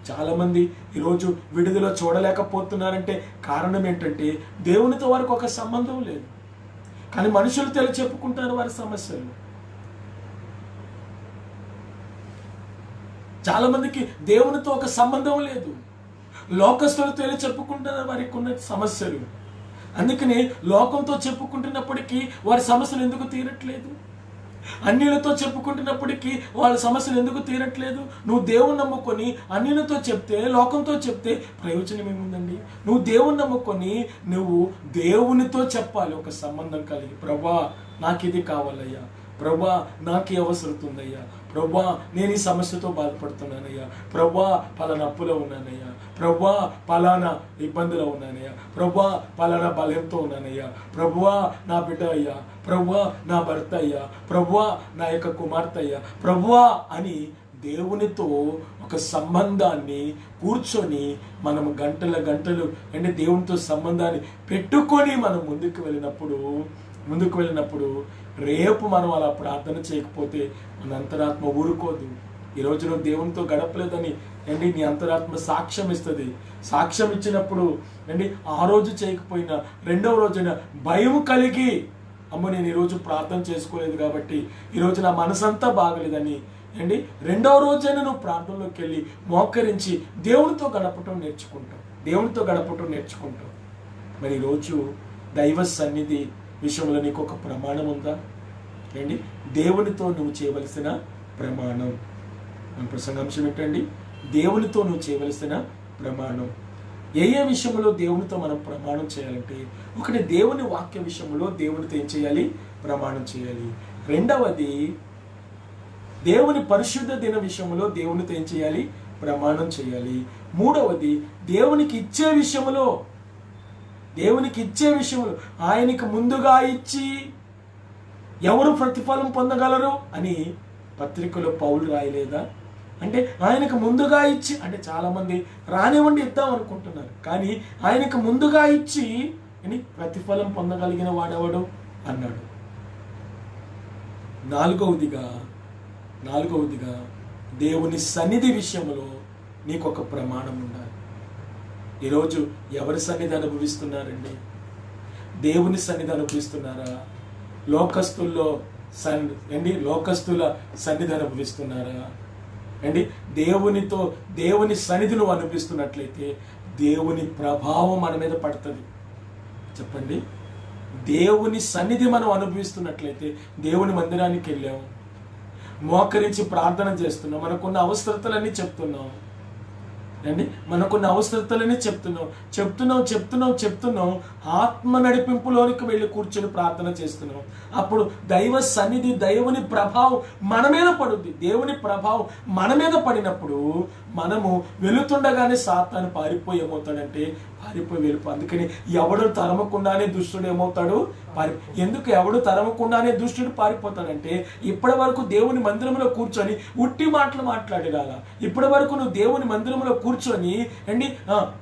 చాలామంది ఈరోజు విడుదల చూడలేకపోతున్నారంటే కారణం ఏంటంటే దేవునితో వారికి ఒక సంబంధం లేదు. కానీ మనుషులు చెప్పుకుంటారు వారి సమస్యలు. చాలా మందికి దేవునితో ఒక సంబంధం లేదు. లోకస్తులతో చెప్పుకుంటున్నారు వారికి ఉన్న సమస్యలు. అందుకని లోకంతో చెప్పుకుంటున్నప్పటికీ వారి సమస్యలు ఎందుకు తీరట్లేదు? అన్యులతో చెప్పుకుంటున్నప్పటికీ వాళ్ళ సమస్యలు ఎందుకు తీరట్లేదు? నువ్వు దేవుని నమ్ముకొని అన్యులతో చెప్తే, లోకంతో చెప్తే ప్రయోజనం ఏముందండి? నువ్వు దేవుని నమ్ముకొని నువ్వు దేవునితో చెప్పాలి, ఒక సంబంధం కలిగి. ప్రభా నాకు ఇది కావాలయ్యా, ప్రభా నాకు ఈ అవసరం ఉందయ్యా, ప్రభా నేను ఈ సమస్యతో బాధపడుతున్నానయ్యా, ప్రభా పలానా అప్పులో ఉన్నానయ్యా, ప్రభా పలానా ఇబ్బందిలో ఉన్నానయ్యా, ప్రభా పలానా బలంతో ఉన్నానయ్యా, ప్రభువా నా బిడ్డ అయ్యా, ప్రభువా నా భర్త అయ్యా, ప్రభువా నా యొక్క కుమార్తె అయ్యా, ప్రభువా అని దేవునితో ఒక సంబంధాన్ని కూర్చొని మనం గంటలు అంటే దేవునితో సంబంధాన్ని పెట్టుకొని మనం ముందుకు వెళ్ళినప్పుడు రేపు మనం అలా ప్రార్థన చేయకపోతే మన అంతరాత్మ ఊరుకోదు. ఈరోజు నువ్వు దేవునితో గడపలేదని నీ అంతరాత్మ సాక్ష్యం ఇస్తుంది. సాక్ష్యం ఇచ్చినప్పుడు ఆ రోజు చేయకపోయినా రెండవ రోజైనా భయం కలిగి, అమ్మో నేను ఈరోజు ప్రార్థన చేసుకోలేదు కాబట్టి ఈరోజు నా మనసంతా బాగలేదని రెండవ రోజైనా నువ్వు ప్రార్థనలోకి వెళ్ళి మోకరించి దేవునితో గడపటం నేర్చుకుంటావు. మరి ఈరోజు దైవ సన్నిధి విషయంలో నీకు ఒక ప్రమాణం ఉందా? దేవునితో నువ్వు చేయవలసిన ప్రమాణం. మన ప్రసంగాంశం ఏంటండి? దేవునితో నువ్వు చేయవలసిన ప్రమాణం. ఏ విషయంలో దేవునితో మనం ప్రమాణం చేయాలంటే, ఒకటి దేవుని వాక్య విషయంలో దేవునితో ఏం చేయాలి? ప్రమాణం చేయాలి. రెండవది దేవుని పరిశుద్ధ దిన విషయంలో దేవునితో ఏం చేయాలి? ప్రమాణం చేయాలి. మూడవది దేవునికి ఇచ్చే విషయంలో ఆయనకు ముందుగా ఇచ్చి ఎవరు ప్రతిఫలం పొందగలరు అని పత్రికలో పౌలు రాయలేదా? అంటే ఆయనకు ముందుగా ఇచ్చి, అంటే చాలా మంది రానివ్వండి ఇద్దాం అనుకుంటున్నారు, కానీ ఆయనకు ముందుగా ఇచ్చి ప్రతిఫలం పొందగలిగిన వాడెవడు అన్నాడు. నాలుగవదిగా దేవుని సన్నిధి విషయంలో నీకు ఒక ప్రమాణం ఉండాలి. ఈరోజు ఎవరి సన్నిధి అనుభవిస్తున్నారండి? దేవుని సన్నిధి అనుభవిస్తున్నారా? లోకస్తుల సన్నిధి అనుభవిస్తున్నారా? దేవుని సన్నిధి నువ్వు అనిపిస్తున్నట్లయితే దేవుని ప్రభావం మన మీద పడుతుంది. చెప్పండి, దేవుని సన్నిధి మనం అనుభవిస్తున్నట్లయితే, దేవుని మందిరానికి వెళ్ళాం, మోకరించి ప్రార్థన చేస్తున్నాం, మనకున్న అవసరతలన్నీ చెప్తున్నాం, మనకున్న అవసరతలని చెప్తున్నాం, ఆత్మ నడిపింపులోనికి వెళ్ళి కూర్చొని ప్రార్థన చేస్తున్నాం. అప్పుడు దైవ సన్నిధి, దేవుని ప్రభావం మన మీద పడుద్ది. దేవుని ప్రభావం మన మీద పడినప్పుడు మనము వెళుతుండగానే సాతాను పారిపోయి వెళ్ళిపో. అందుకని ఎవడు తరమకుండానే దుష్టుడు ఏమవుతాడు? ఎందుకు ఎవడు తరమకుండానే దుష్టుడు పారిపోతాడంటే, ఇప్పటి వరకు దేవుని మందిరంలో కూర్చొని ఉట్టి మాటలు మాట్లాడేలా, ఇప్పటి వరకు నువ్వు దేవుని మందిరంలో కూర్చొని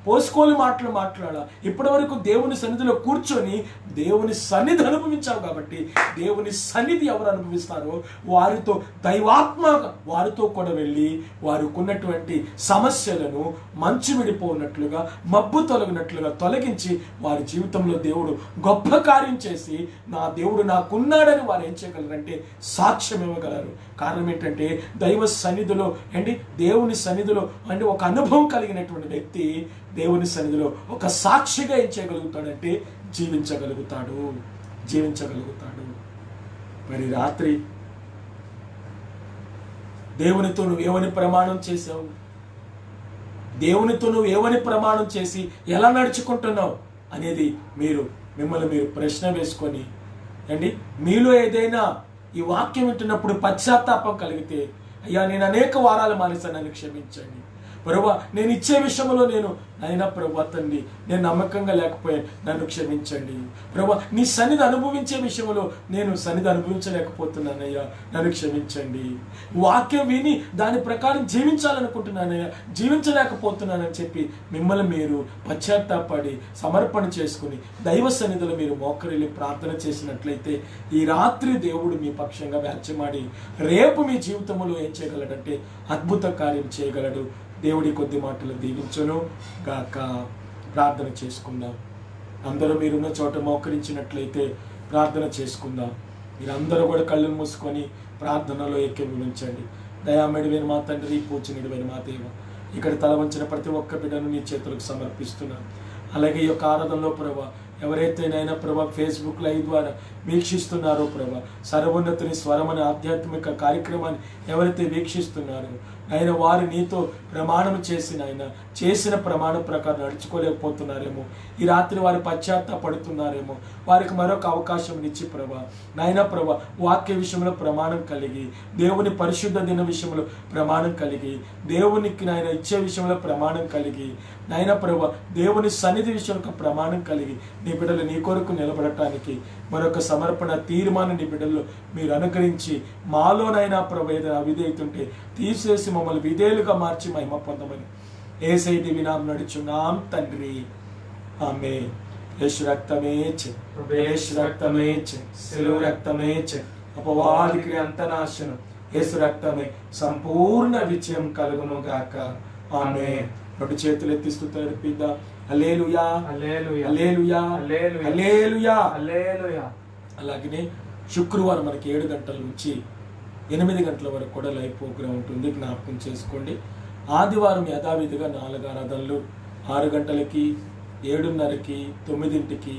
పోసుకోని మాటలు మాట్లాడాలా, ఇప్పటి వరకు దేవుని సన్నిధిలో కూర్చొని దేవుని సన్నిధి అనుభవించావు. కాబట్టి దేవుని సన్నిధి ఎవరు అనుభవిస్తారో వారితో దైవాత్మ వారితో కూడా వెళ్ళి వారికి ఉన్నటువంటి సమస్యలను మంచు విడిపోనట్లుగా, మబ్బు తొలగినట్లుగా తొలగించి వారి జీవితంలో దేవుడు గొప్ప కార్యం చేసి, నా దేవుడు నాకున్నాడని వారు ఏం చేయగలరంటే సాక్ష్యం ఇవ్వగలరు. కారణం ఏంటంటే దైవ సన్నిధిలో దేవుని సన్నిధిలో ఒక అనుభవం కలిగినటువంటి వ్యక్తి దేవుని సన్నిధిలో ఒక సాక్షిగా ఏం చేయగలుగుతాడంటే జీవించగలుగుతాడు. మరి రాత్రి దేవునితో నువ్వేమని ప్రమాణం చేసావు? దేవునితో నువ్వేమని ప్రమాణం చేసి ఎలా నడుచుకుంటున్నావు అనేది మిమ్మల్ని మీరు ప్రశ్న వేసుకొని, మీలో ఏదైనా ఈ వాక్యం వింటున్నప్పుడు పశ్చాత్తాపం కలిగితే, అయ్యా నేను అనేక వారాలు మానేశాను, నన్ను క్షమించండి ప్రభువా, నేను ఇచ్చే విషయంలో అయినా ప్రభువా తండ్రి నేను నమ్మకంగా లేకపోయాను, నన్ను క్షమించండి ప్రభువా, నీ సన్నిధి అనుభవించే విషయంలో నేను సన్నిధి అనుభవించలేకపోతున్నానయ్యా, నన్ను క్షమించండి. వాక్యం విని దాని ప్రకారం జీవించాలనుకుంటున్నానయ్యా, జీవించలేకపోతున్నానని చెప్పి మిమ్మల్ని మీరు పశ్చాత్తాపడి సమర్పణ చేసుకుని దైవ సన్నిధిలో మీరు మోకరిల్లి ప్రార్థన చేసినట్లయితే ఈ రాత్రి దేవుడు మీ పక్షంగా వ్యాజ్యమాడి రేపు మీ జీవితంలో ఏం చేయగలడంటే అద్భుత కార్యం చేయగలడు. దేవుడి కొద్ది మాటలు దీవించును గాక. ప్రార్థన చేసుకుందాం. అందరూ మీరున్న చోట మోకరించినట్లయితే ప్రార్థన చేసుకుందాం. మీరందరూ కూడా కళ్ళు మూసుకొని ప్రార్థనలో ఏకీభవించండి. దయామేడివైన మా తండ్రి, పూజనీయుడైన మా దేవ, ఇక్కడ తల వంచిన ప్రతి ఒక్క బిడ్డను నీ చేతులకు సమర్పిస్తున్నాను. అలాగే ఈ యొక్క ఆరాధనలో ప్రభా ఎవరైతే నైనా ప్రభా ఫేస్బుక్ లైవ్ ద్వారా వీక్షిస్తున్నారో ప్రభా, సర్వోన్నతుని స్వరం అనే ఆధ్యాత్మిక కార్యక్రమాన్ని ఎవరైతే వీక్షిస్తున్నారో ఆయన వారు నీతో ప్రమాణం చేసిన చేసిన ప్రమాణం ప్రకారం నడుచుకోలేకపోతున్నారేమో, ఈ రాత్రి వారు పశ్చాత్తాపడుతున్నారేమో, వారికి మరొక అవకాశం ఇచ్చి ప్రభా నాయన ప్రభా వాక్య విషయంలో ప్రమాణం కలిగి, దేవుని పరిశుద్ధ దిన విషయంలో ప్రమాణం కలిగి, దేవునికి నాయన ఇచ్చే విషయంలో ప్రమాణం కలిగి, నాయన ప్రభా దేవుని సన్నిధి విషయంలో ప్రమాణం కలిగి నీ బిడ్డలు నీ కొరకు నిలబడటానికి మరొక సమర్పణ తీర్మానం నీ బిడ్డల్లో మీరు అనుగ్రహించి, మాలోనైనా ప్రభు ఏదైనా అవిధేయుతుంటే తీసేసి మమ్మల్ని విధేయులుగా మార్చి మహిమ పొందమని యేసయ్య దివ్య నామమున నడుచున్నాం తండ్రి. ఆమేన్. యేసు రక్తమే యేసు రక్తమే శిలువ రక్తమే అపవాదికి అంత నాశనం, యేసు రక్తమే సంపూర్ణ విజయం కలుగును గాక. ఆమేన్. రెండు చేతులు ఎత్తి స్తుతులు అర్పిద్దాం. హల్లెలూయా హల్లెలూయా హల్లెలూయా హల్లెలూయా హల్లెలూయా. అలాగనే శుక్రవారం మనకి 7 గంటల నుంచి 8 గంటల వరకు కూడా లైవ్ ప్రోగ్రామ్ ఉంటుంది, జ్ఞాపకం చేసుకోండి. ఆదివారం యథావిధిగా 4 ఆరాధనలు 6 గంటలకి, 7:30కి, 9ంటికి,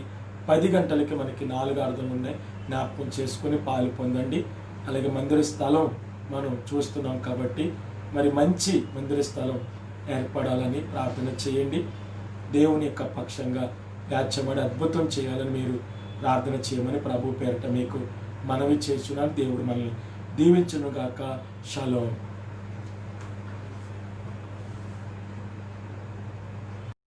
10 గంటలకి మనకి 4 ఆరాధనలు ఉన్నాయి. జ్ఞాపకం చేసుకుని పాలు పొందండి. అలాగే మందిర స్థలం మనం చూస్తున్నాం కాబట్టి మరి మంచి మందిర స్థలం ఏర్పడాలని ప్రార్థన చేయండి. దేవుని యొక్క పక్షంగా వ్యాచ్యమడి అద్భుతం చేయాలని మీరు ప్రార్థన చేయమని ప్రభు పేరట మీకు మనవి చేస్తున్నాను. దేవుడు మనల్ని దీవించును గాక. షలోమ్.